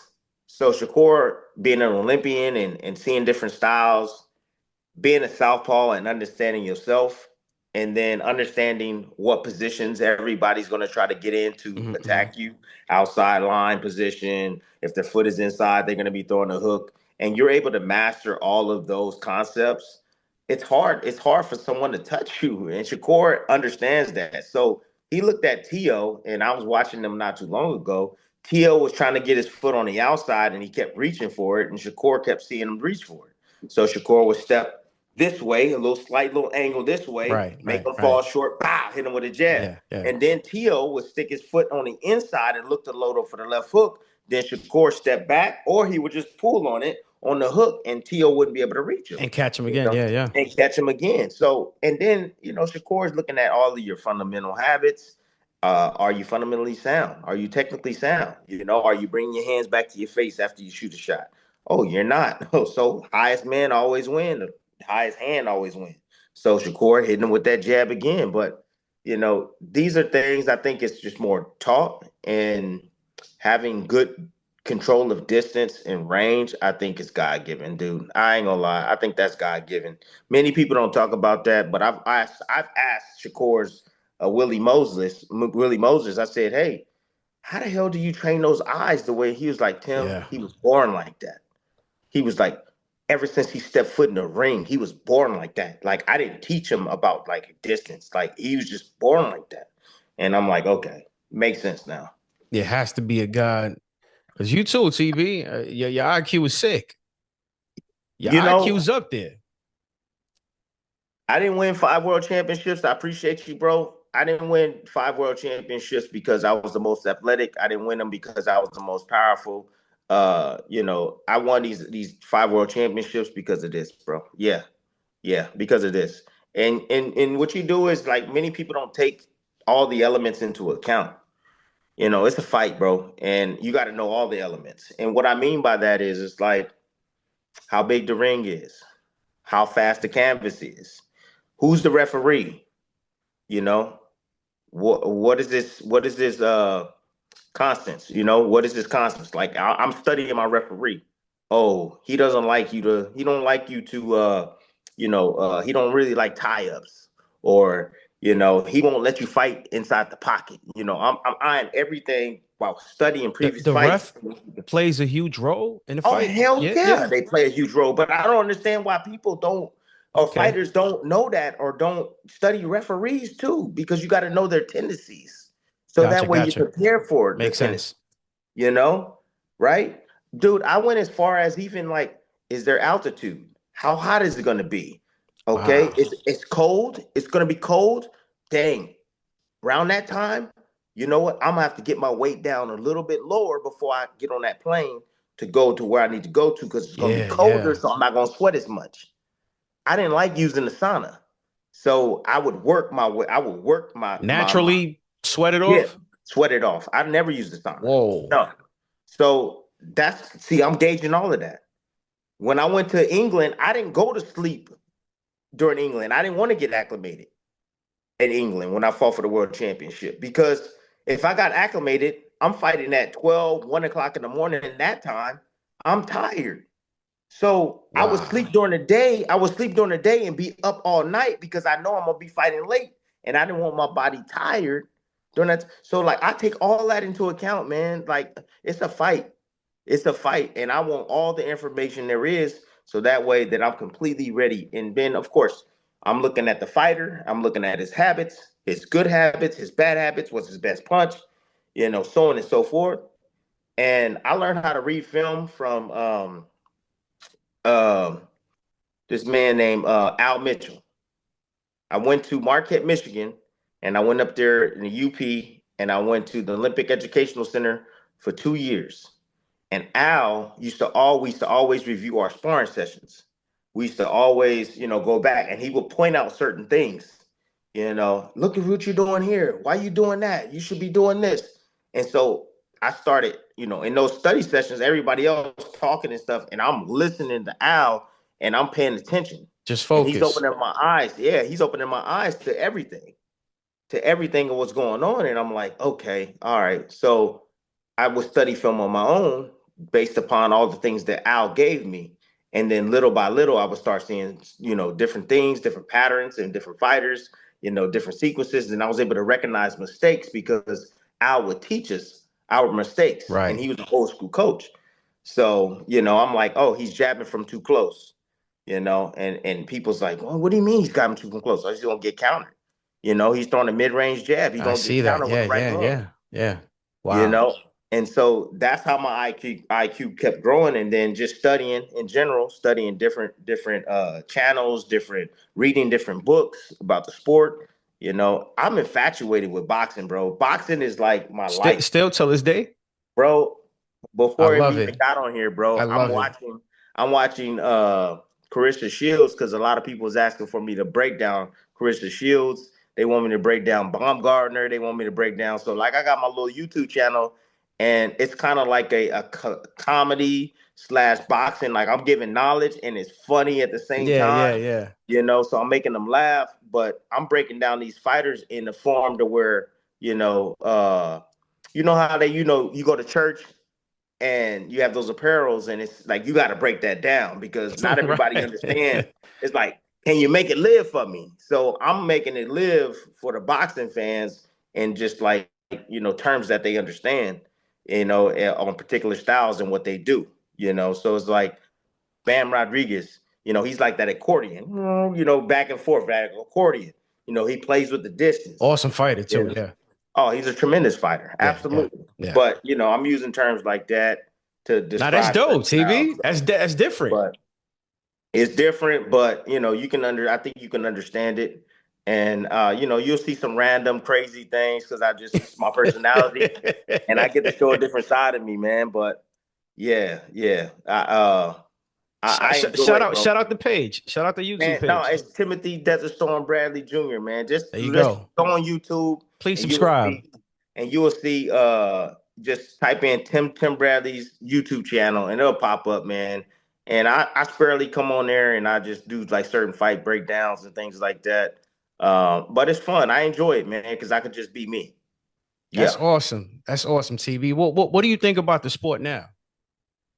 So Shakur being an Olympian and seeing different styles, being a southpaw and understanding yourself, and then understanding what positions everybody's going to try to get in to Mm-hmm, mm-hmm. attack you, outside line position. If their foot is inside, they're going to be throwing a hook, and you're able to master all of those concepts. It's hard for someone to touch you, and Shakur understands that. So he looked at Tio, and I was watching them not too long ago. Tio was trying to get his foot on the outside, and he kept reaching for it, and Shakur kept seeing him reach for it. So Shakur would step this way, a little slight little angle this way, Right, make right, him right. fall short, bow, hit him with a jab. Yeah, yeah. And then Tio would stick his foot on the inside and look to load up for the left hook. Then Shakur step back, or he would just pull on it on the hook, and Tio wouldn't be able to reach him, And catch him you again. know, Yeah, yeah. and catch him again. So, and then, Shakur is looking at all of your fundamental habits. Are you fundamentally sound? Are you technically sound? Are you bringing your hands back to your face after you shoot a shot? Oh, you're not. Oh, so highest man always win. The highest hand always win. So Shakur hitting him with that jab again. But these are things I think it's just more taught, and having good control of distance and range, I think is God given, dude. I ain't gonna lie. I think that's God given. Many people don't talk about that, but I've asked Shakur's Willie Moses. I said, hey, how the hell do you train those eyes the way he was like, Tim? Yeah. He was born like that. He was like, ever since he stepped foot in the ring, he was born like that. Like I didn't teach him about like distance. Like he was just born like that. And I'm like, okay, makes sense now. It has to be a God. Because you too, TV, your IQ is sick. Your You know, IQ's up there. I didn't win 5 world championships. I appreciate you, bro. I didn't win 5 world championships because I was the most athletic. I didn't win them because I was the most powerful. I won these 5 world championships because of this, bro. Yeah, yeah, because of this. And what you do is like many people don't take all the elements into account. It's a fight, bro, and you got to know all the elements. And what I mean by that is, it's like how big the ring is, how fast the canvas is, who's the referee. You know, what is this? What is this? Constants. What is this constants? Like I'm studying my referee. Oh, he doesn't like you to. He don't like you to. He don't really like tie-ups, or he won't let you fight inside the pocket. I'm eyeing everything while studying The previous the fights. ref plays a huge role in the Oh fight. hell Yeah, yeah, yeah. they play a huge role, but I don't understand why people don't, or Okay. fighters don't know that, or don't study referees too, because you got to know their tendencies, so Gotcha, that way you gotcha. prepare for the Makes tendency. sense. You know, right, dude? I went as far as even like, is there altitude? How hot is it going to be? Okay, Wow. it's cold. It's going to be cold. Dang, around that time, you know what? I'm gonna have to get my weight down a little bit lower before I get on that plane to go to where I need to go to, because it's gonna be Yeah, colder, yeah. so I'm not gonna sweat as much. I didn't like using the sauna, so I would work my way. I would work my Naturally sweat it yeah, off. sweat it off. I never used the sauna. Whoa. No. So that's see, I'm gauging all of that. When I went to England, I didn't go to sleep during England. I didn't want to get acclimated in England when I fought for the world championship, because if I got acclimated, I'm fighting at 12, 1 o'clock in the morning. In that time, I'm tired. So I would Wow. sleep during the day. I would sleep during the day and be up all night because I know I'm gonna be fighting late, and I didn't want my body tired during that. So like I take all that into account, man. Like it's a fight. It's a fight, and I want all the information there is, so that way that I'm completely ready. And then, of course, I'm looking at the fighter. I'm looking at his habits, his good habits, his bad habits. What's his best punch? So on and so forth. And I learned how to read film from um, this man named Al Mitchell. I went to Marquette, Michigan, and I went up there in the UP, and I went to the Olympic Educational Center for 2 years. And Al used to always review our sparring sessions. We used to always, go back, and he would point out certain things. Look at what you're doing here. Why are you doing that? You should be doing this. And so I started, in those study sessions, everybody else talking and stuff, and I'm listening to Al, and I'm paying attention. Just And he's focus. opening my eyes. Yeah, he's opening my eyes to everything of what's going on. And I'm like, okay, all right. So I would study film on my own based upon all the things that Al gave me. And then little by little, I would start seeing, different things, different patterns and different fighters, different sequences. And I was able to recognize mistakes because Al would teach us our mistakes. And Right. he was an old school coach. So, I'm like, oh, he's jabbing from too close, and people's like, well, what do you mean he's got him too close? He's gonna get countered. He's throwing a mid-range jab. He's I gonna get see that. countered with Yeah, the right yeah, hand. yeah, yeah. You Wow. know, and so that's how my IQ kept growing, and then just studying in general, studying different channels, different reading different books about the sport. I'm infatuated with boxing, bro. Boxing is like my life, Still till this day. bro. I Before we love even it. got on here, I bro, I'm love it. watching I'm watching Carissa Shields, because a lot of people was asking for me to break down Carissa Shields. They want me to break down Baumgartner. They want me to break down. So like I got my little YouTube channel, and it's kind of like a comedy slash boxing. Like I'm giving knowledge and it's funny at the same Yeah, yeah, time, yeah. so I'm making them laugh, but I'm breaking down these fighters in the form to where, how they, you go to church and you have those apparels and it's like you got to break that down because not everybody Right. understands. It's like, can you make it live for me? So I'm making it live for the boxing fans and just like, terms that they understand, on particular styles and what they do, so it's like Bam Rodriguez, he's like that accordion, back and forth, that accordion, he plays with the distance. Awesome fighter you too. know? Yeah. Oh, he's a tremendous fighter. Yeah, yeah, Absolutely. yeah. But, I'm using terms like that to Now that's describe dope, certain styles. TV. That's different. But it's different, but I think you can understand it. And you'll see some random crazy things because it's my personality and I get to show a different side of me, man. But yeah, yeah. I enjoy it, bro. Shout out the page. Shout out the YouTube Man, no, page. it's Timothy Desert Storm Bradley Jr., man. There you Just go. go on YouTube Please and you will subscribe. see just type in Tim Bradley's YouTube channel and it'll pop up, man. And I sparely come on there and I just do like certain fight breakdowns and things like that. But it's fun. I enjoy it, man, because I could just be me. That's Yeah. awesome. That's awesome, TV. What do you think about the sport now?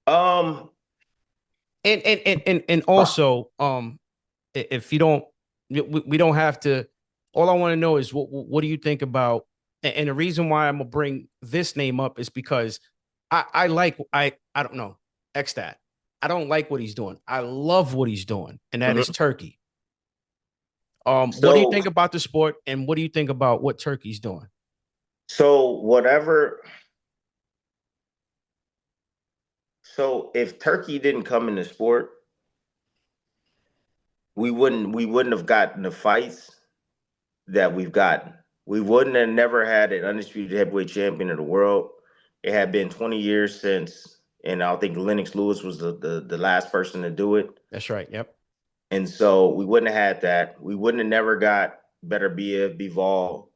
Um And also, if you don't, we don't have to. All I want to know is what do you think about? And the reason why I'm gonna bring this name up is because I don't know X that I don't like what he's doing. I love what he's doing, and that is mhm. Turkey. What do you So think about the sport, and what do you think about what Turkey's doing? so whatever so if Turkey didn't come in the sport, we wouldn't have gotten the fights that we've gotten. We wouldn't have never had an undisputed heavyweight champion of the world. It had been 20 years since, and I think Lennox Lewis was the last person to do it. That's right. Yep. And so we wouldn't have had that. We wouldn't have never got Better Bivol.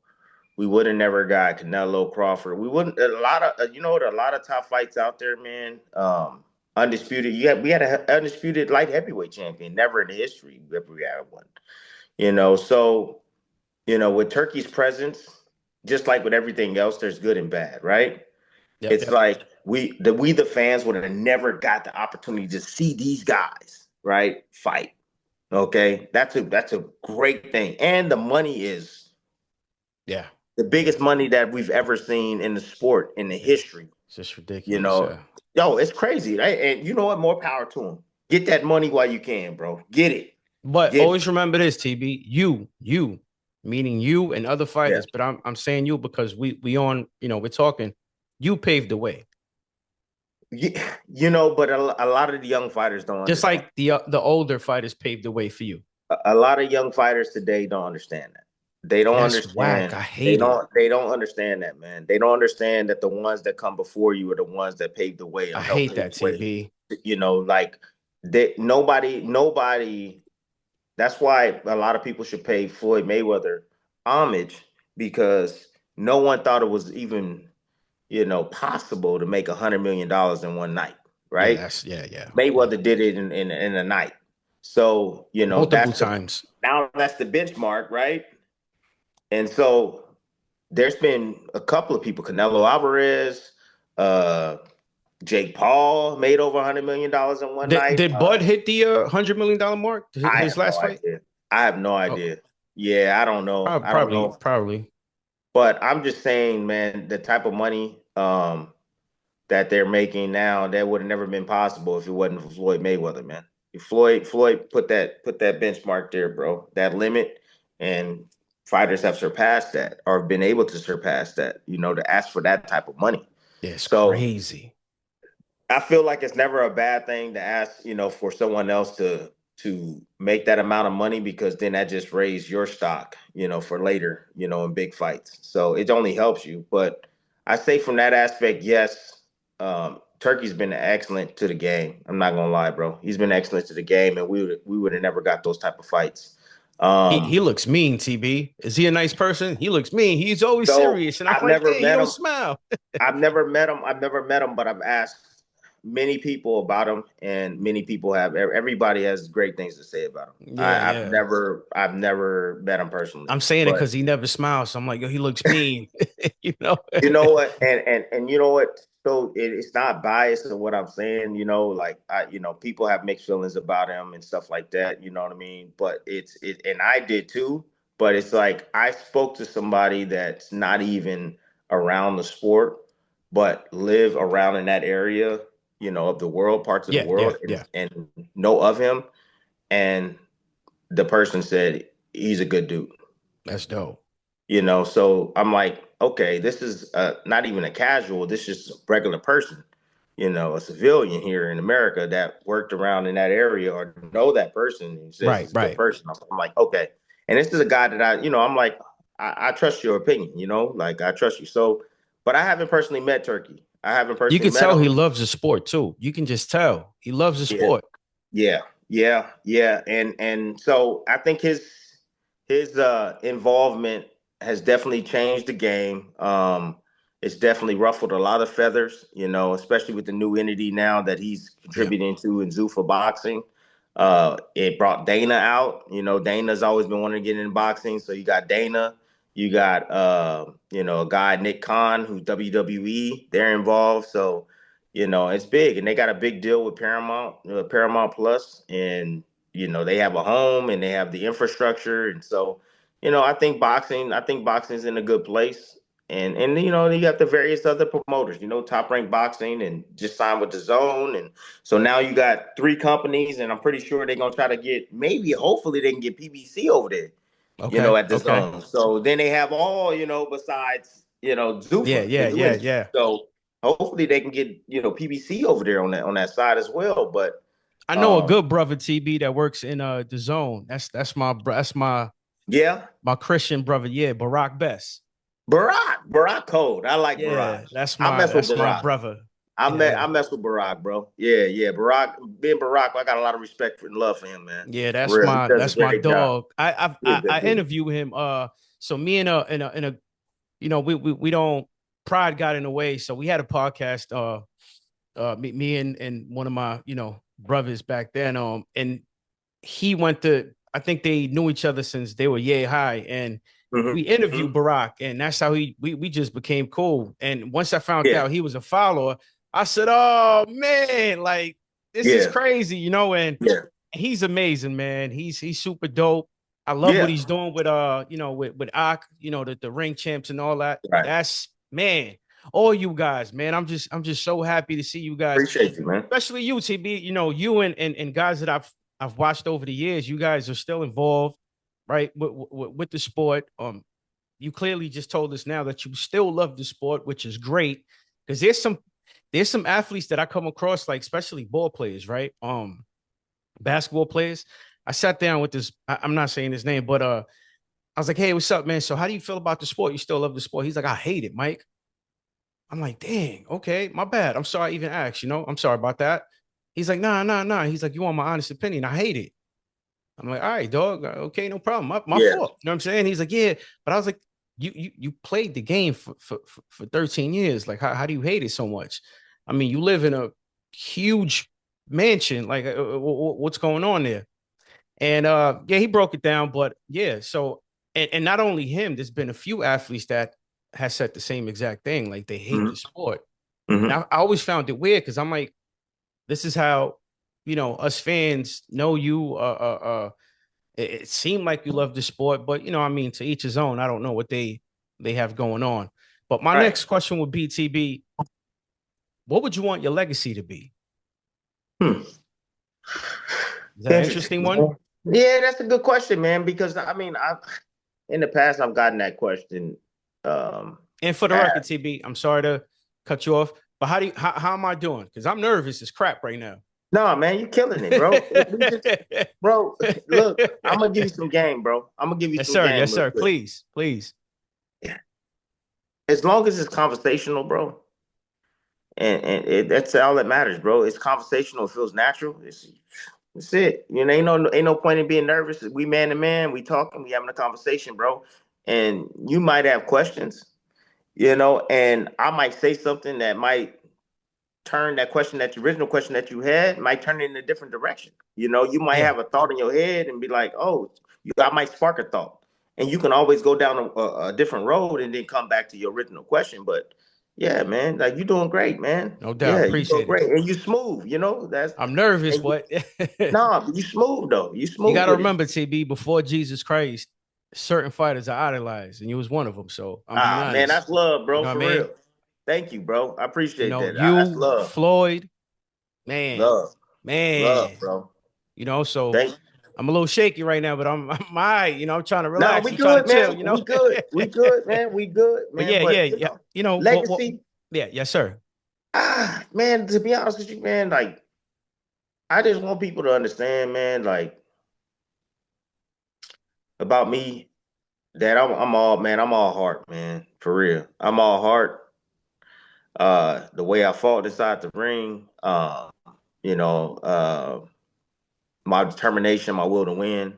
We would have never got Canelo Crawford. We wouldn't a lot of a lot of top fights out there, man. Undisputed. We had an undisputed light heavyweight champion. Never in the history we ever had one. So with Turkey's presence, just like with everything else, there's good and bad, right? Yep. It's Yep. like we the fans would have never got the opportunity to see these guys, right, fight. Okay, that's a great thing, and the money is Yeah. the Yeah. biggest money that we've ever seen in the sport in the history. It's just You ridiculous. know, Yeah. yo, it's crazy, right? And you know what? More power to them. Get that money while you can, bro. Get it. But Get it. always remember this, TB. You, meaning you and other Yeah. fighters. But I'm saying you because we on, we're talking. You paved the way. But a lot of the young fighters don't Just understand. like the older fighters paved the way for you. A lot of young fighters today don't understand that. They don't That's whack. understand. I They hate it. don't. They don't understand that, man. They don't understand that the ones that come before you are the ones that paved the way I or help hate pave that, the way. TB. Like nobody. That's why a lot of people should pay Floyd Mayweather homage because no one thought it was even possible to make $100 million in one night, Yeah, right? that's yeah. Mayweather did it in a night. So Multiple times. that's the benchmark, right? And so there's been a couple of people, Canelo Alvarez, uh, Jake Paul made over $100 million in one night. Did Bud hit the $100 million mark? I His have no last fight? idea. I have no Oh, idea. Yeah, I don't know. I don't know. probably. But I'm just saying, man, the type of money that they're making now, that would have never been possible if it wasn't for Floyd Mayweather, man. If Floyd put that benchmark there, bro, that limit, and fighters have surpassed that or been able to surpass that, to ask for that type of money. Yeah, it's So crazy. I feel like it's never a bad thing to ask, for someone else to make that amount of money because then that just raised your stock, for later, in big fights. So it only helps you. But I say from that aspect, yes, Turkey's been excellent to the game. I'm not gonna lie, bro. He's been excellent to the game, and we would have never got those type of fights. He looks mean, TB. Is he a nice person? He looks mean. He's always So serious. And I'm I've like, never hey, he met don't him. smile. I've never met him. I've never met him, but I've asked. many people about him, and many people have. Everybody has great things to say about him. Yeah, yeah. I've never met him personally, I'm saying it but because he never smiles. So I'm like, yo, he looks mean. you know. you know what, and you know what. So it's not biased in what I'm saying. Like people have mixed feelings about him and stuff like that. You know what I mean? But and I did too. But it's like I spoke to somebody that's not even around the sport, but live around in that area, of the world, parts of the Yeah, yeah, world, and, yeah. and know of him. And the person said he's a good dude. That's dope. So I'm like, okay, this is not even a casual, this is a regular person, a civilian here in America that worked around in that area or know that person and says Right, he's a good right. person. I'm like, okay. And this is a guy that I'm like, I trust your opinion, like I trust you. So, but I haven't personally met Turkey. I haven't You personally can met tell he him. loves the sport too. You can just tell he loves the Yeah. sport. Yeah. And so I think his involvement has definitely changed the game. It's definitely ruffled a lot of feathers, especially with the new entity now that he's Yeah. contributing to in Zuffa boxing. It brought Dana out. Dana's always been wanting to get into boxing, so you got Dana. You got a guy Nick Khan who's WWE. They're involved, so it's big, and they got a big deal with Paramount Plus, and they have a home and they have the infrastructure, and so I think boxing's in a good place, and you got the various other promoters, Top Rank Boxing, and just signed with the Zone, and so now you got three companies, and I'm pretty sure they're gonna try to get hopefully they can get PBC over there, Okay. at the Okay. Zone. So then they have all besides Yeah, Zuffa, the yeah, new yeah, entity. yeah. So hopefully they can get PBC over there on that side as well. But I know a um, good brother TB that works in the zone. That's my Christian brother. Yeah, Barack Best. Barack Code. I like Barack. Yeah, that's I my mess with that's my Barack. brother. I Yeah, met I mess with Barack, bro. Yeah. Barack, being Barack, I got a lot of respect and love for him, man. yeah, For real, he does a that's my great job. dog. He's a I good dude. interview him. So me and we don't pride got in the way. So we had a podcast. Me and one of my brothers back then. And he went to. I think they knew each other since they were yay high, and we interviewed Mm-hmm. Barack, and that's how we just became cool. And once I found Yeah, out he was a follower, I said, "Oh man, like this is yeah, crazy," And yeah, he's amazing, man. He's super dope. I love what yeah. he's doing with with Ak, the ring champs and all that. Right. That's man, all you guys, man. I'm just so happy to see you guys, Appreciate you, man. especially you, TB. You and guys that I've watched over the years. You guys are still involved, right, with the sport. You clearly just told us now that you still love the sport, which is great because there's some athletes that I come across, like especially ball players, right? Basketball players. I sat down with this. I'm not saying his name, but I was like, "Hey, what's up, man? So how do you feel about the sport? You still love the sport?" He's like, "I hate it, Mike." I'm like, "Dang, okay, my bad. I'm sorry I even asked. I'm sorry about that." He's like, Nah. He's like, "You want my honest opinion? I hate it." I'm like, "All right, dog. Okay, no problem. My Yeah, fault." You know what I'm saying? He's like, "Yeah," but I was like, "You played the game for 13 years. Like, how do you hate it so much? I mean, you live in a huge mansion. Like, what's going on there?" And yeah, he broke it down. But yeah, so and not only him, there's been a few athletes that has said the same exact thing. Like they hate the mm-hmm. sport. And Mm-hmm. I always found it weird because I'm like, this is how us fans know you. It seemed like you love the sport, but I mean, to each his own. I don't know what they have going on. But my Right. next question would be, TB, what would you want your legacy to be? Hmm. Is that an interesting Interesting. one? Yeah, that's a good question, man. Because I mean, I in the past I've gotten that question. Um, And for the record, asked. TB, I'm sorry to cut you off, but how am I doing? Because I'm nervous as crap right now. No, man, you're killing it, bro. We just, bro. Look, I'm gonna give you some game, bro. I'm gonna give you Yes, some sir. game Yes, real sir. quick. Please, please. As long as it's conversational, bro, and that's all that matters, bro. It's conversational. It feels natural. That's it. Ain't no point in being nervous. We man to man. We talking. We having a conversation, bro. And you might have questions, and I might say something that might turn that question, that original question that you had, might turn it in a different direction. You know, you might Yeah, have a thought in your head and be like, oh, I might spark a thought. And you can always go down a different road and then come back to your original question. But yeah, man, like you're doing great, man. no doubt. Yeah, you doing Appreciate it. great. And you smooth, you know, that's I'm nervous, and you, but nah, you smooth though. You you smooth got to with it. remember, TB, before Jesus Christ, certain fighters are idolized, and you was one of them. So I'm being Ah, man, honest. that's love, You bro, know what I for mean? real. Thank you, bro. I You appreciate know, that. That's you, love. Floyd, man, Love. Love, man. bro. You know, so Thank you. I'm a little shaky right now, but I'm all right. You know, I'm trying to No, relax. we I'm trying to good, chill. man. You know, We good. We good, man. We good, but man. yeah, But yeah, you yeah. know, You know, legacy. yeah, yes, sir. Man, to be honest with you, man, like I just want people to understand, man, like about me, that I'm all man, I'm all heart, man. For real. I'm all heart. The way I fought inside the ring, you know, my determination, my will to win.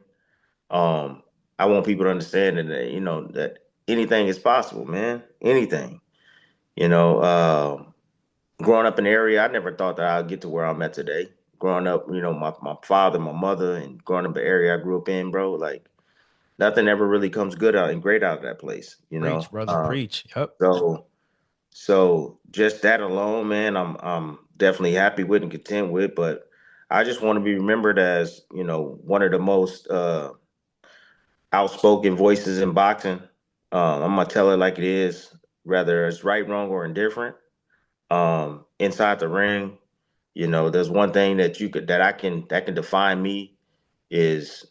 Um, I want people to understand that, you know, that anything is possible, man. Anything. You know, growing up in the area, I never thought that I'd get to where I'm at today. Growing up, you know, my father, my mother, and growing up in the area I grew up in, bro, like nothing ever really comes good out and great out of that place, you know. Preach, brother, preach. Yep. So so just that alone, man, I'm definitely happy with and content with. But I just want to be remembered as, you know, one of the most outspoken voices in boxing. I'm gonna tell it like it is, whether it's right, wrong, or indifferent. Inside the ring, you know, there's one thing that you could that can define me is,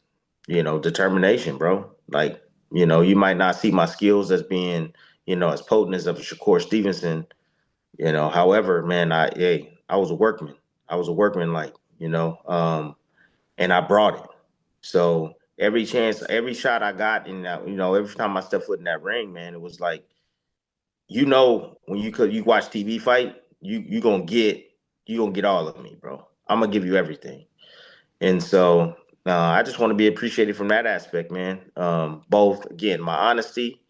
you know, determination, bro. Like, you know, you might not see my skills as being, you know, as potent as of Shakur Stevenson, you know. However, man, I was a workman. I was a workman, like, you know, and I brought it. So every chance, every shot I got in that, you know, every time I stepped foot in that ring, man, it was like, you know, when you watch TV fight, you gonna get all of me, bro. I'm gonna give you everything. And so I just want to be appreciated from that aspect, man. Both again, my honesty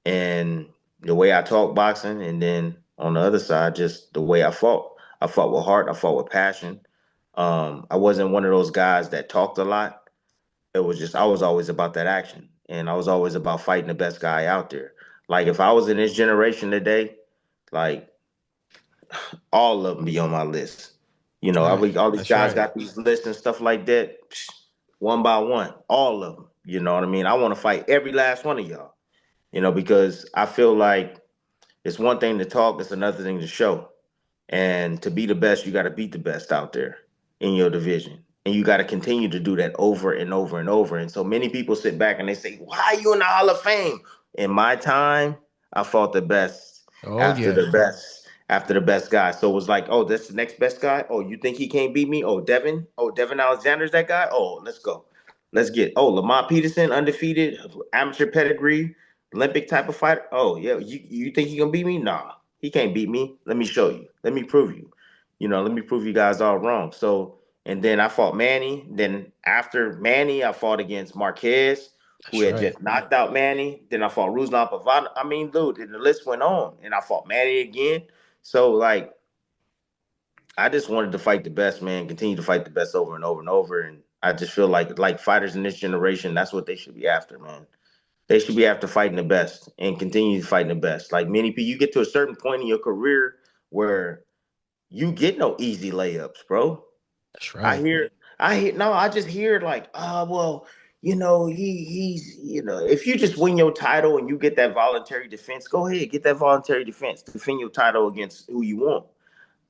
and the way I talk boxing, and then on the other side, just the way I fought. I fought with heart. I fought with passion. I wasn't one of those guys that talked a lot. It was just I was always about that action, and I was always about fighting the best guy out there. Like if I was in this generation today, like all of them be on my list. You know, Right. all these That's guys right. got these lists and stuff like that. One by one, all of them. You know what I mean? I want to fight every last one of y'all. You know, because I feel like it's one thing to talk, it's another thing to show. And to be the best, you got to beat the best out there in your division. And you got to continue to do that over and over and over. And so many people sit back and they say, why are you in the Hall of Fame? In my time, I fought the best Oh after yeah. the best, after the best guy. So it was like, oh, that's the next best guy. Oh, you think he can't beat me? Oh, Devin. Oh, Devin Alexander's that guy. Oh, let's go. Let's get. Oh, Lamont Peterson, undefeated, amateur pedigree, Olympic type of fighter. Oh, yeah. You think he gonna beat me? Nah, he can't beat me. Let me show you. Let me prove you. You know, let me prove you guys all wrong. So, and then I fought Manny. Then after Manny, I fought against Marquez, who That's had right. just knocked out Manny. Then I fought Ruslan Pavana. I mean, dude, and the list went on. And I fought Manny again. So, like, I just wanted to fight the best, man. Continue to fight the best over and over and over. And I just feel like fighters in this generation, that's what they should be after, man. They should be after fighting the best and continue fighting the best. Like many people, you get to a certain point in your career where you get no easy layups, bro. That's I right. hear, I hear, no, I just hear like, well, you know, you know, if you just win your title and you get that voluntary defense, go ahead, get that voluntary defense, defend your title against who you want.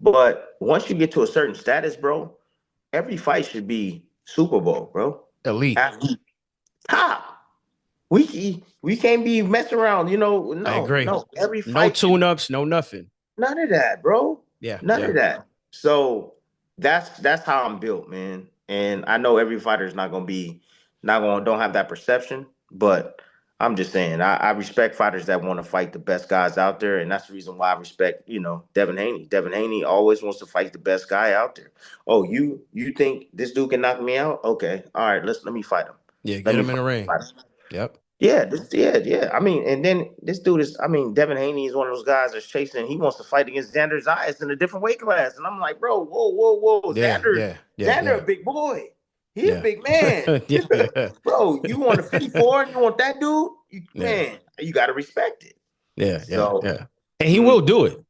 But once you get to a certain status, bro, every fight should be Super Bowl, bro. Elite. After top. We can't be messing around, you know. I No, agree. no. Every No fight should tune-ups, no nothing. none of that, bro. Yeah, None yeah. of that. So that's how I'm built, man. And I know every fighter is not gonna be not gonna don't have that perception, but I'm just saying I respect fighters that want to fight the best guys out there, and that's the reason why I respect, you know, Devin Haney. Devin Haney always wants to fight the best guy out there. Oh, you think this dude can knock me out? Okay, all right, let me fight him. Yeah, Let get me him in fight the ring. him. Yep. Yeah. I mean, and then this dude is, I mean, Devin Haney is one of those guys that's chasing. He wants to fight against Xander Zayas in a different weight class, and I'm like, bro, whoa, Yeah, yeah, yeah, Xander, a yeah, big boy. He a yeah, big man, yeah, yeah, bro. You want a 54, and you want that dude, yeah, man. You got to respect it. yeah, yeah, So, yeah. And he will mm, do it.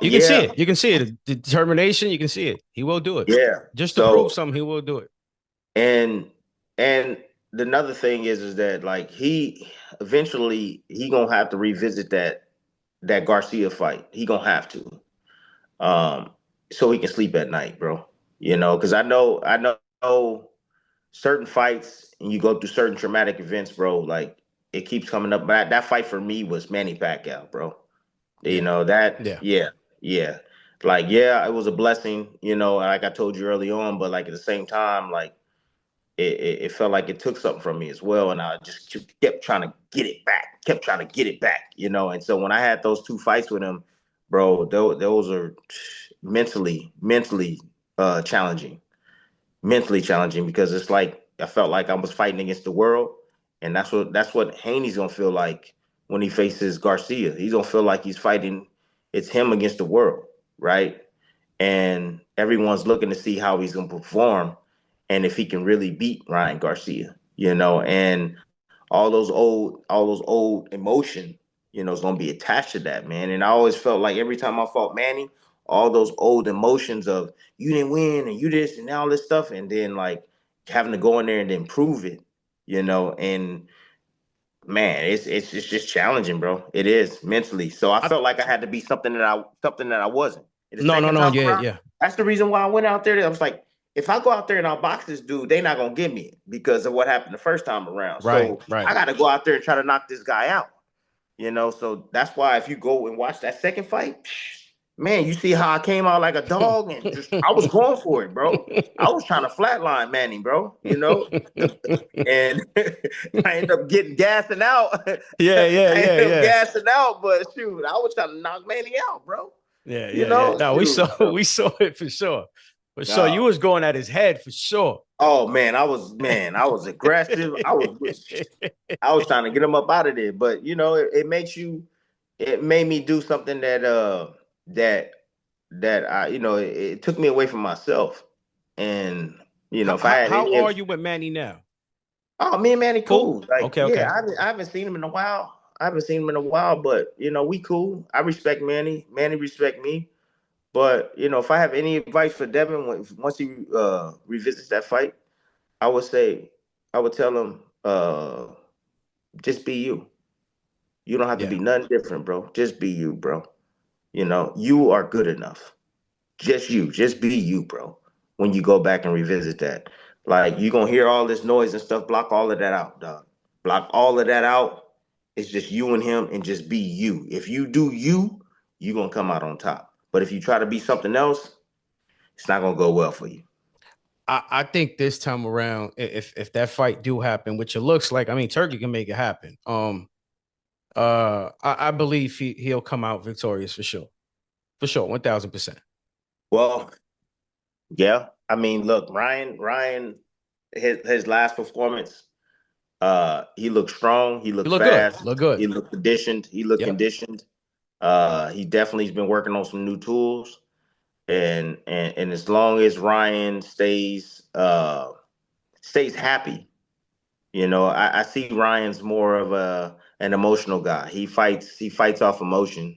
You can see yeah, it. You can see it. The determination. You can see it. He will do it. yeah. Just to prove So, something, he will do it. and and another thing is that like he eventually he gonna have to revisit that Garcia fight. He gonna have to, um, so he can sleep at night, bro. You know, because I know certain fights and you go through certain traumatic events, bro. Like it keeps coming up. But that fight for me was Manny Pacquiao, bro. You Yeah, know that, yeah. yeah. Like yeah, it was a blessing. You know, like I told you early on, but like at the same time, like it felt like it took something from me as well. And I just kept trying to get it back, kept trying to get it back, you know. And so when I had those two fights with him, bro, those are mentally challenging, mentally challenging because it's like I felt like I was fighting against the world. And that's what Haney's gonna feel like when he faces Garcia. He's gonna feel like he's fighting, it's him against the world, right? And everyone's looking to see how he's going to perform and if he can really beat Ryan Garcia, you know, and all those old emotion, you know, is going to be attached to that, man. And I always felt like every time I fought Manny, all those old emotions of you didn't win and you this and all this stuff, and then like having to go in there and then prove it, you know, and man, it's just challenging, bro. It is mentally. So I I, felt like I had to be something that I wasn't. And the no, no, second no. time Yeah, around, yeah. that's the reason why I went out there. I was like, if I go out there and I'll box this dude, they're not gonna get me because of what happened the first time around. Right, So I right. got to go out there and try to knock this guy out. You know, so that's why if you go and watch that second fight, man, you see how I came out like a dog and just I was going for it, bro. I was trying to flatline Manny, bro. You know, and I ended up getting gassing out. Yeah, yeah, I yeah, ended up yeah. gassing out, but shoot, I was trying to knock Manny out, bro. Yeah, You yeah, yeah. know, No, we shoot. saw we saw it for sure. For sure. You Uh, was going at his head for sure. oh man, I was aggressive. I was trying to get him up out of there, but you know, it made me do something that I, you know, it took me away from myself. And you know, How, if I how had how any, are you with Manny now? oh, me and Manny Cool? cool. Like, Okay, yeah, okay. I haven't seen him in a while. I haven't seen him in a while, but you know, we cool. I respect Manny. Manny respect me. But you know, if I have any advice for Devin, once he revisits that fight, I would say, I would tell him, just be you. You don't have to Yeah. be nothing different, bro. Just be you, bro. You know, you are good enough. Just you. Just be you, bro. When you go back and revisit that. Like you're gonna hear all this noise and stuff. Block all of that out, dog. Block all of that out. It's just you and him and just be you. If you do you, you're gonna come out on top. But if you try to be something else, it's not gonna go well for you. I think this time around, if that fight do happen, which it looks like, I mean, Turkey can make it happen. I believe he'll come out victorious for sure, 1000%. Well, yeah. I mean, look, Ryan, his last performance, he looked strong, he You looked look good, fast, look good. he looked conditioned, he looked Yep. conditioned. He definitely's been working on some new tools. And as long as Ryan stays happy, you know, I see Ryan's more of an emotional guy. He fights off emotion,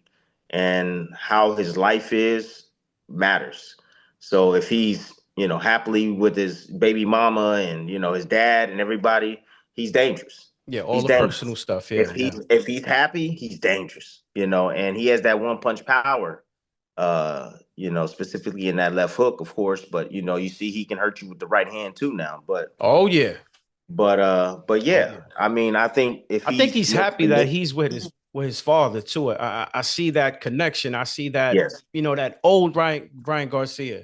and how his life is matters. So if he's, you know, happily with his baby mama and, you know, his dad and everybody, he's dangerous. Yeah, all He's the personal dangerous. stuff. If Yeah, yeah. he's happy, he's dangerous. You know, and he has that one punch power. You know, specifically in that left hook, of course, but you know, you see he can hurt you with the right hand too now. But Oh yeah. but Oh yeah, yeah. I mean, I think if I think he's he's happy mentally that able, he's with his father too. I see that connection. I see that, yes, that old Brian Garcia.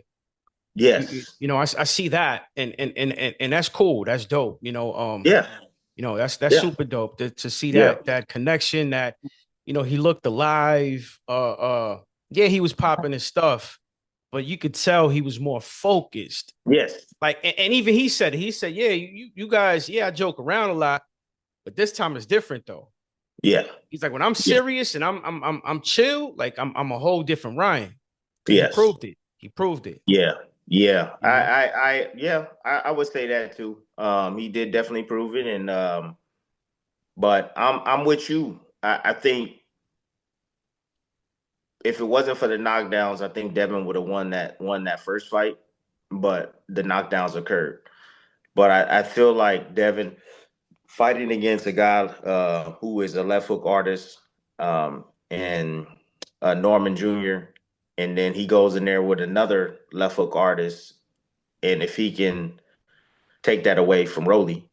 yes, I see that, and that's cool. That's dope. yeah, That's yeah, super dope to see yeah, that connection. That he looked alive. Yeah, he was popping his stuff, but you could tell he was more focused. yes, Like, and even he said, yeah, you guys, yeah, I joke around a lot, But this time is different though. Yeah. He's like, when I'm Yeah. serious and I'm chill, like I'm a whole different Ryan. And he Yes. proved it. He proved it. Yeah. Yeah. You know? Yeah, I would say that too. He did definitely prove it. And but I'm with you. I think if it wasn't for the knockdowns, I think Devin would have won that first fight. But the knockdowns occurred. But I feel like Devin fighting against a guy who is a left hook artist, and Norman Jr., and then he goes in there with another left hook artist, and if he can take that away from Rolly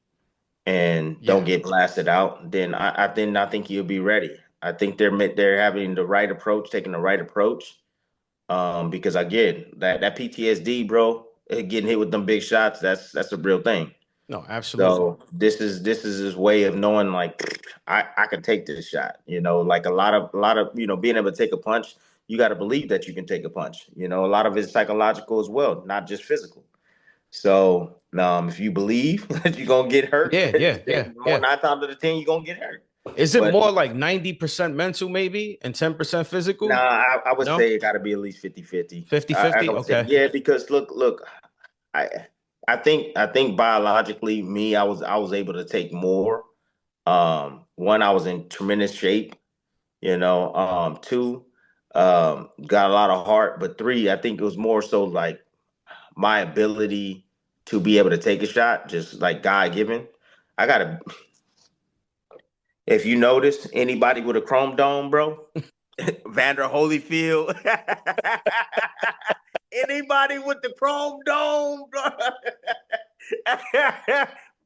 and don't Yeah. get blasted out, then I think he'll be ready. I think they're having the right approach, taking the right approach. Because again, that PTSD, bro, getting hit with them big shots, that's a real thing. No, absolutely. So this is his way of knowing like I can take this shot. Like a lot of being able to take a punch, you got to believe that you can take a punch. A lot of it's psychological as well, not just physical. So if you believe that you're gonna get hurt, Yeah, yeah, yeah, then more yeah. 9 times out of 10 you're gonna get hurt. Is it But more like 90% mental, maybe, and 10% nah, physical? I would No? say it got to be at least 50-50. 50 I 50? would say Okay. yeah, because look, I I think biologically, me, I was able to take more. One, I was in tremendous shape. Two, got a lot of heart. But three, I think it was more so like my ability to be able to take a shot, just like God given. I gotta. If you notice anybody with a chrome dome, bro, Vander Holyfield. Anybody with the chrome dome, bro.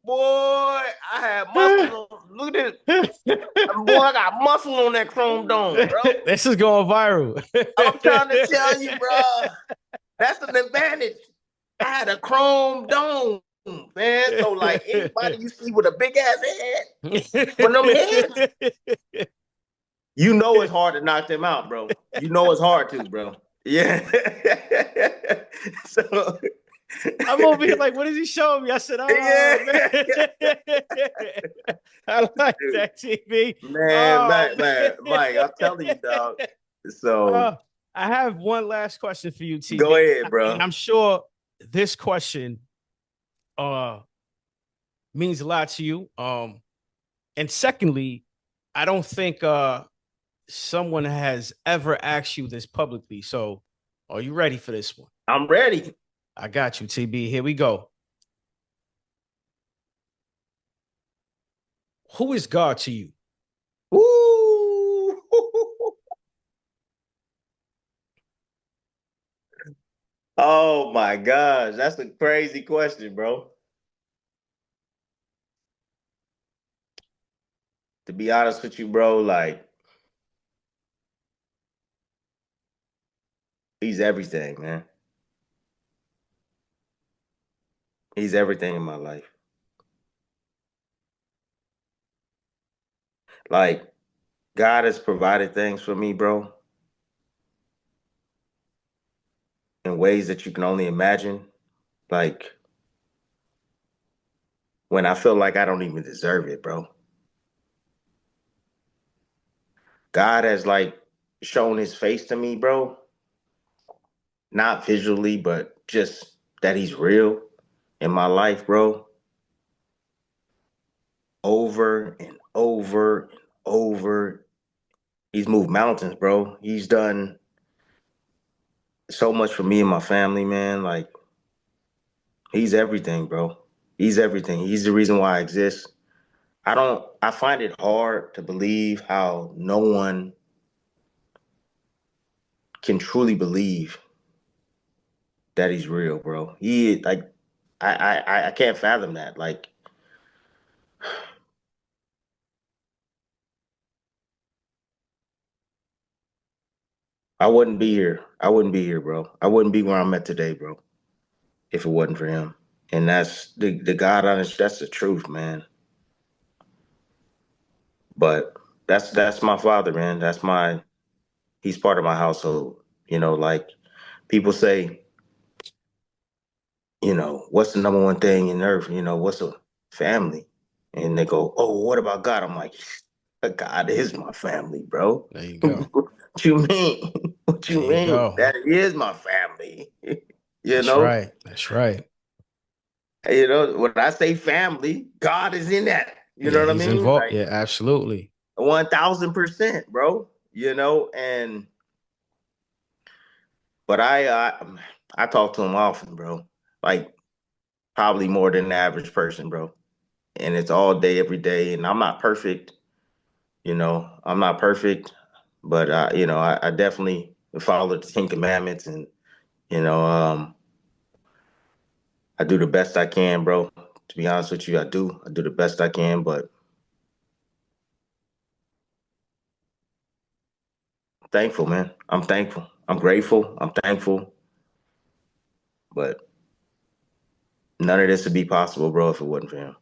Boy, I had muscle. Look at this. Boy, I got muscle on that chrome dome, bro. This is going viral. I'm trying to tell you, bro. That's an advantage. I had a chrome dome, man. So, like, anybody you see with a big ass head, when them heads, it's hard to knock them out, bro. It's hard to, bro. Yeah. So, I'm over here like, what is he showing me? I said, oh man. yeah. I like Dude, that TV. man, Oh man, Mike, I'm telling you, dog. So, uh, I have one last question for you, go TB. ahead, And bro. I'm sure this question uh means a lot to you. And secondly, I don't think someone has ever asked you this publicly. So are you ready for this one? I'm ready. I got you, TB. Here we go. Who is God to you? Ooh. Oh my gosh, that's a crazy question, bro. To be honest with you, bro, like he's everything, man. He's everything in my life. Like God has provided things for me, bro, in ways that you can only imagine. Like when I feel like I don't even deserve it, bro. God has like shown his face to me, bro. Not visually, but just that he's real in my life, bro. Over and over and over. He's moved mountains, bro. He's done so much for me and my family, man. Like he's everything, bro. He's everything. He's the reason why I exist. I find it hard to believe how no one can truly believe that he's real, bro. He like I can't fathom that. Like I wouldn't be here. I wouldn't be here, bro. I wouldn't be where I'm at today, bro, if it wasn't for him. And that's the God honest, that's the truth, man. But that's my father, man. He's part of my household. Like people say, what's the number one thing in earth? What's a family? And they go, "Oh, what about God?" I'm like, "God is my family, bro." There you go. What you mean? What There you you mean? go. That is my family. You That's know, right. That's right. when I say family, God is in that. You know Yeah, what I he's mean? involved. Like Yeah, absolutely. 1000%, bro. And but I talk to him often, bro. Like probably more than the average person, bro. And it's all day, every day. And I'm not perfect. I'm not perfect, but I definitely follow the Ten Commandments, and you know, I do the best I can, bro. To be honest with you, I do the best I can, but I'm thankful, man. I'm thankful. I'm grateful. I'm thankful, but none of this would be possible, bro, if it wasn't for him.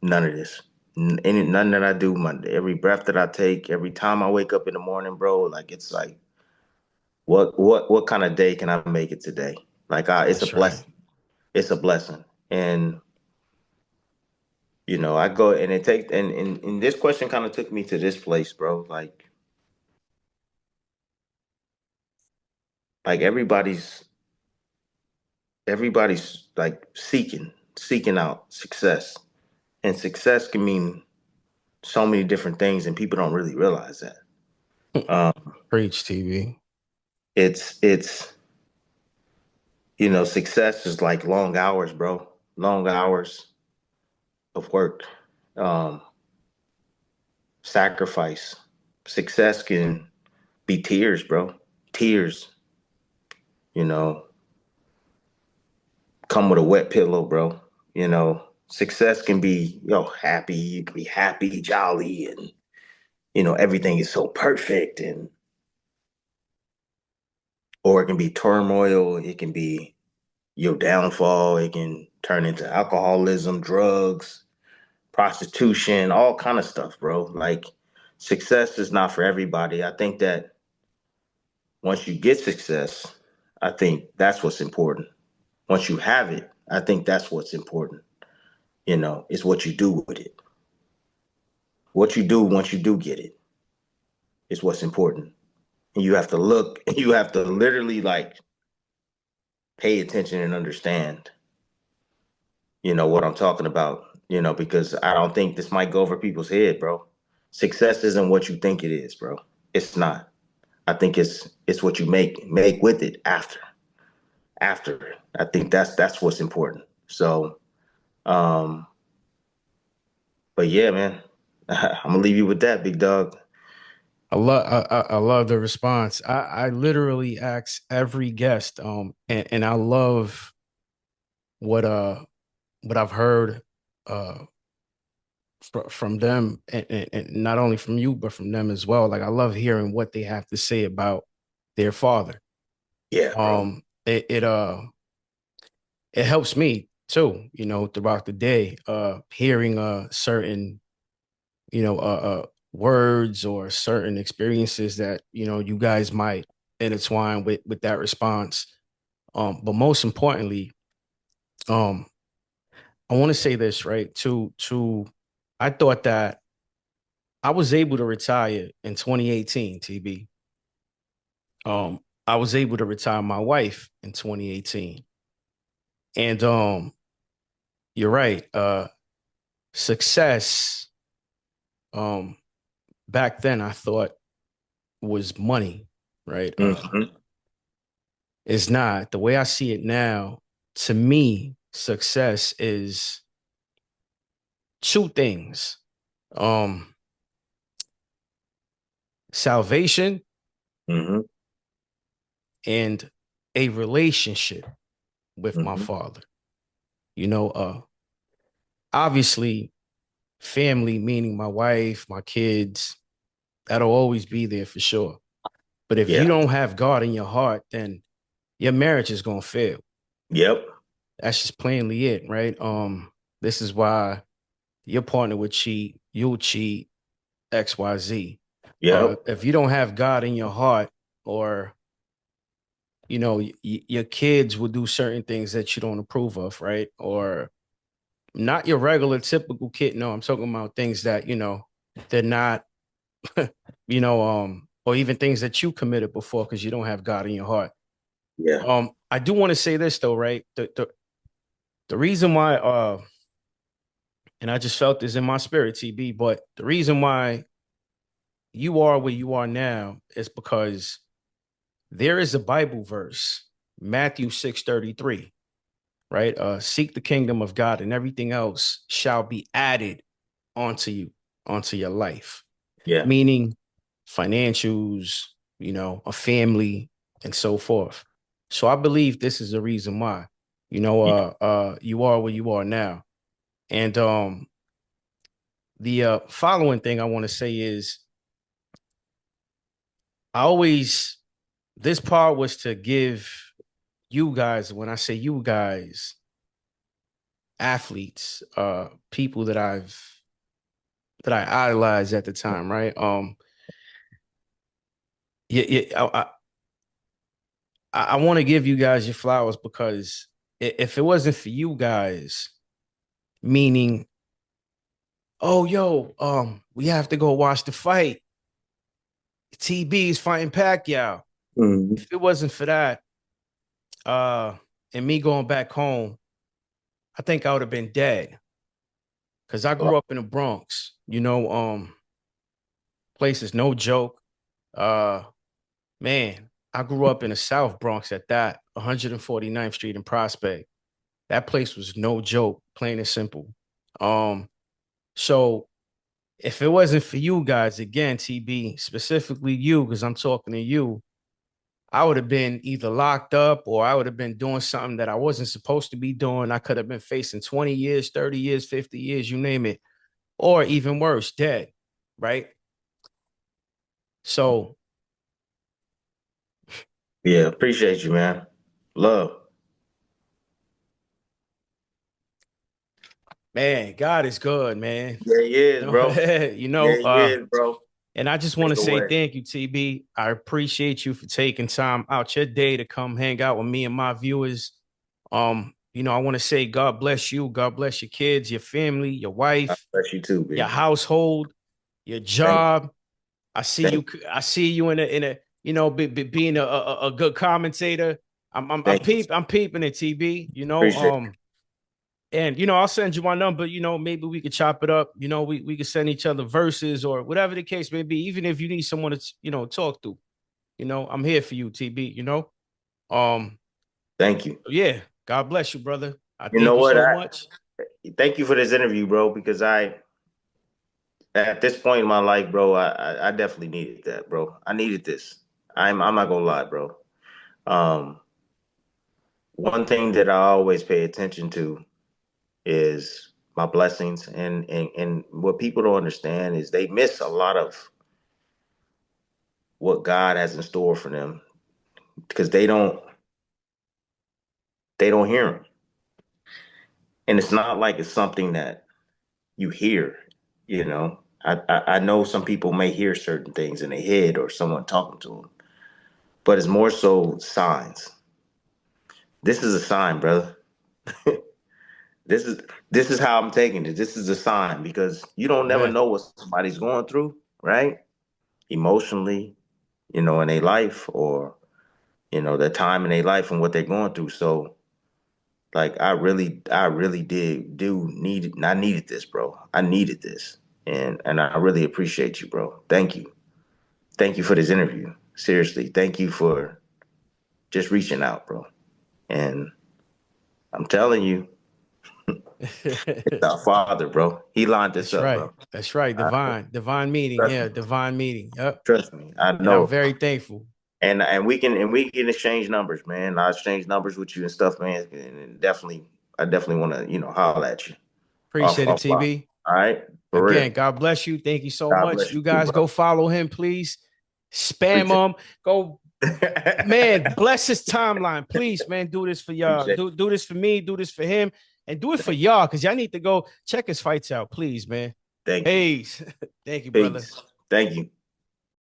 None of this. None that I do, every breath that I take, every time I wake up in the morning, bro, like it's like, what kind of day can I make it today? Like, it's a That's right. blessing. It's a blessing, and I go and it takes and this question kind of took me to this place, bro. Like everybody's like seeking out success, and success can mean so many different things, and people don't really realize that. Um, Preach, TV. it's success is like long hours, bro. Long hours of work, um, sacrifice. Success can be tears, bro. Tears, you know, come with a wet pillow, bro. Success can be, happy. You can be happy, jolly, and everything is so perfect, and or it can be turmoil. It can be your downfall. It can turn into alcoholism, drugs, prostitution, all kind of stuff, bro. Like success is not for everybody. I think that once you get success, I think that's what's important. Once you have it, I think that's what's important. Is what you do with it. What you do once you do get it is what's important. And you have to look, you have to literally like pay attention and understand, what I'm talking about, because I don't think this might go over people's head, bro. Success isn't what you think it is, bro. It's not. I think it's what you make with it after. After. I think that's what's important. So, um, but yeah, man, I'm gonna leave you with that, big dog. I love the response. I literally ask every guest, and I love what what I've heard uh from them, and not only from you but from them as well. Like I love hearing what they have to say about their father. Yeah, bro. It helps me too, throughout the day, hearing certain, words or certain experiences that, you guys might intertwine with that response. But most importantly, um, I want to say this, right? I thought that I was able to retire in 2018, TB. I was able to retire my wife in 2018. And you're right. Success, um, back then I thought was money, right? Hmm. It's not. The way I see it now, to me, success is two things. Um, Salvation Hmm. and a relationship with my Hmm. father. You know, obviously family, meaning my wife, my kids, that'll always be there for sure. But if you Yeah. don't have God in your heart, then your marriage is gonna fail. Yep. That's just plainly it, right? This is why your partner would cheat, you'll cheat, XYZ. Yep. If you don't have God in your heart, or your kids will do certain things that you don't approve of, right? Or Not your regular typical kid. No, I'm talking about things that, they're not, or even things that you committed before because you don't have God in your heart. Yeah. I do want to say this though, right? The reason why, and I just felt this in my spirit, TB, but the reason why you are where you are now is because there is a Bible verse, Matthew 6:33, right? Seek the kingdom of God and everything else shall be added onto you, onto your life, Yeah. meaning financials, a family, and so forth. So I believe this is the reason why, Yeah. you are where you are now. And the following thing I want to say is I always, this part was to give you guys, when I say you guys, athletes, people that I idolized at the time, right? Yeah, yeah, I want to give you guys your flowers because if it wasn't for you guys, meaning, oh yo, we have to go watch the fight. TB is fighting Pacquiao. Mhm. If it wasn't for that, uh, and me going back home, I think I would have been dead. Cause I grew up in the Bronx, place is no joke. Uh, man, I grew up in the South Bronx at that, 149th Street in Prospect. That place was no joke, plain and simple. Um, so if it wasn't for you guys, again, TB, specifically you, because I'm talking to you, I would have been either locked up or I would have been doing something that I wasn't supposed to be doing. I could have been facing 20 years, 30 years, 50 years, you name it, or even worse, dead, right? So, Yeah. Appreciate you, man. Love. man, God is good, man. Yeah, he is, bro. You Yeah, know, he is, bro. and I just want Make to a say way. thank you, TB. I appreciate you for taking time out your day to come hang out with me and my viewers. I want to say God bless you, God bless your kids, your family, your I wife, bless you too, your B. household, your Thank you. job. I see Thank you. you. I see you in a being a good commentator. Thank you. I'm peeping at TB. Appreciate And I'll send you my number. Maybe we could chop it up. We could send each other verses or whatever the case may be. Even if you need someone to talk to, I'm here for you, TB. Um, Thank you. yeah. God bless you, brother. I You thank know you what? so much. Thank you for this interview, bro, because at this point in my life, bro, I definitely needed that, bro. I needed this. I'm not gonna lie, bro. Um, one thing that I always pay attention to is my blessings, and what people don't understand is they miss a lot of what God has in store for them because they don't hear him, and it's not like it's something that you hear. You know, I know some people may hear certain things in their head or someone talking to them, but it's more so signs. This is a sign, brother. This is this is how I'm taking it. This is a sign because you don't never Amen. know what somebody's going through, right? Emotionally, in their life or their time in their life and what they're going through. So like I really did do need it. I needed this, bro. I needed this. And I really appreciate you, bro. Thank you. Thank you for this interview. Seriously. Thank you for just reaching out, bro. And I'm telling you, it's our father, bro. He lined this That's up, right. bro. That's right. I, Divine meeting. trust Yeah, me. divine meeting. Yep. Trust me. I And I'm know. very thankful. And we can exchange numbers, man. I exchange numbers with you and stuff, man. And definitely, I definitely want to, holler at you off Appreciate it, offline. TB. All right, for real. Again, God bless you. Thank you so God much. bless you You too, guys bro. go follow him, please. Spam Appreciate him. Go, it. man, bless his timeline. Please, man, do this for y'all. Appreciate Do this for me. Do this for him. And do it it. for y'all because y'all need to go check his fights out, please, man. Thank you. Peace. Thank you, brother. Peace. Thank you.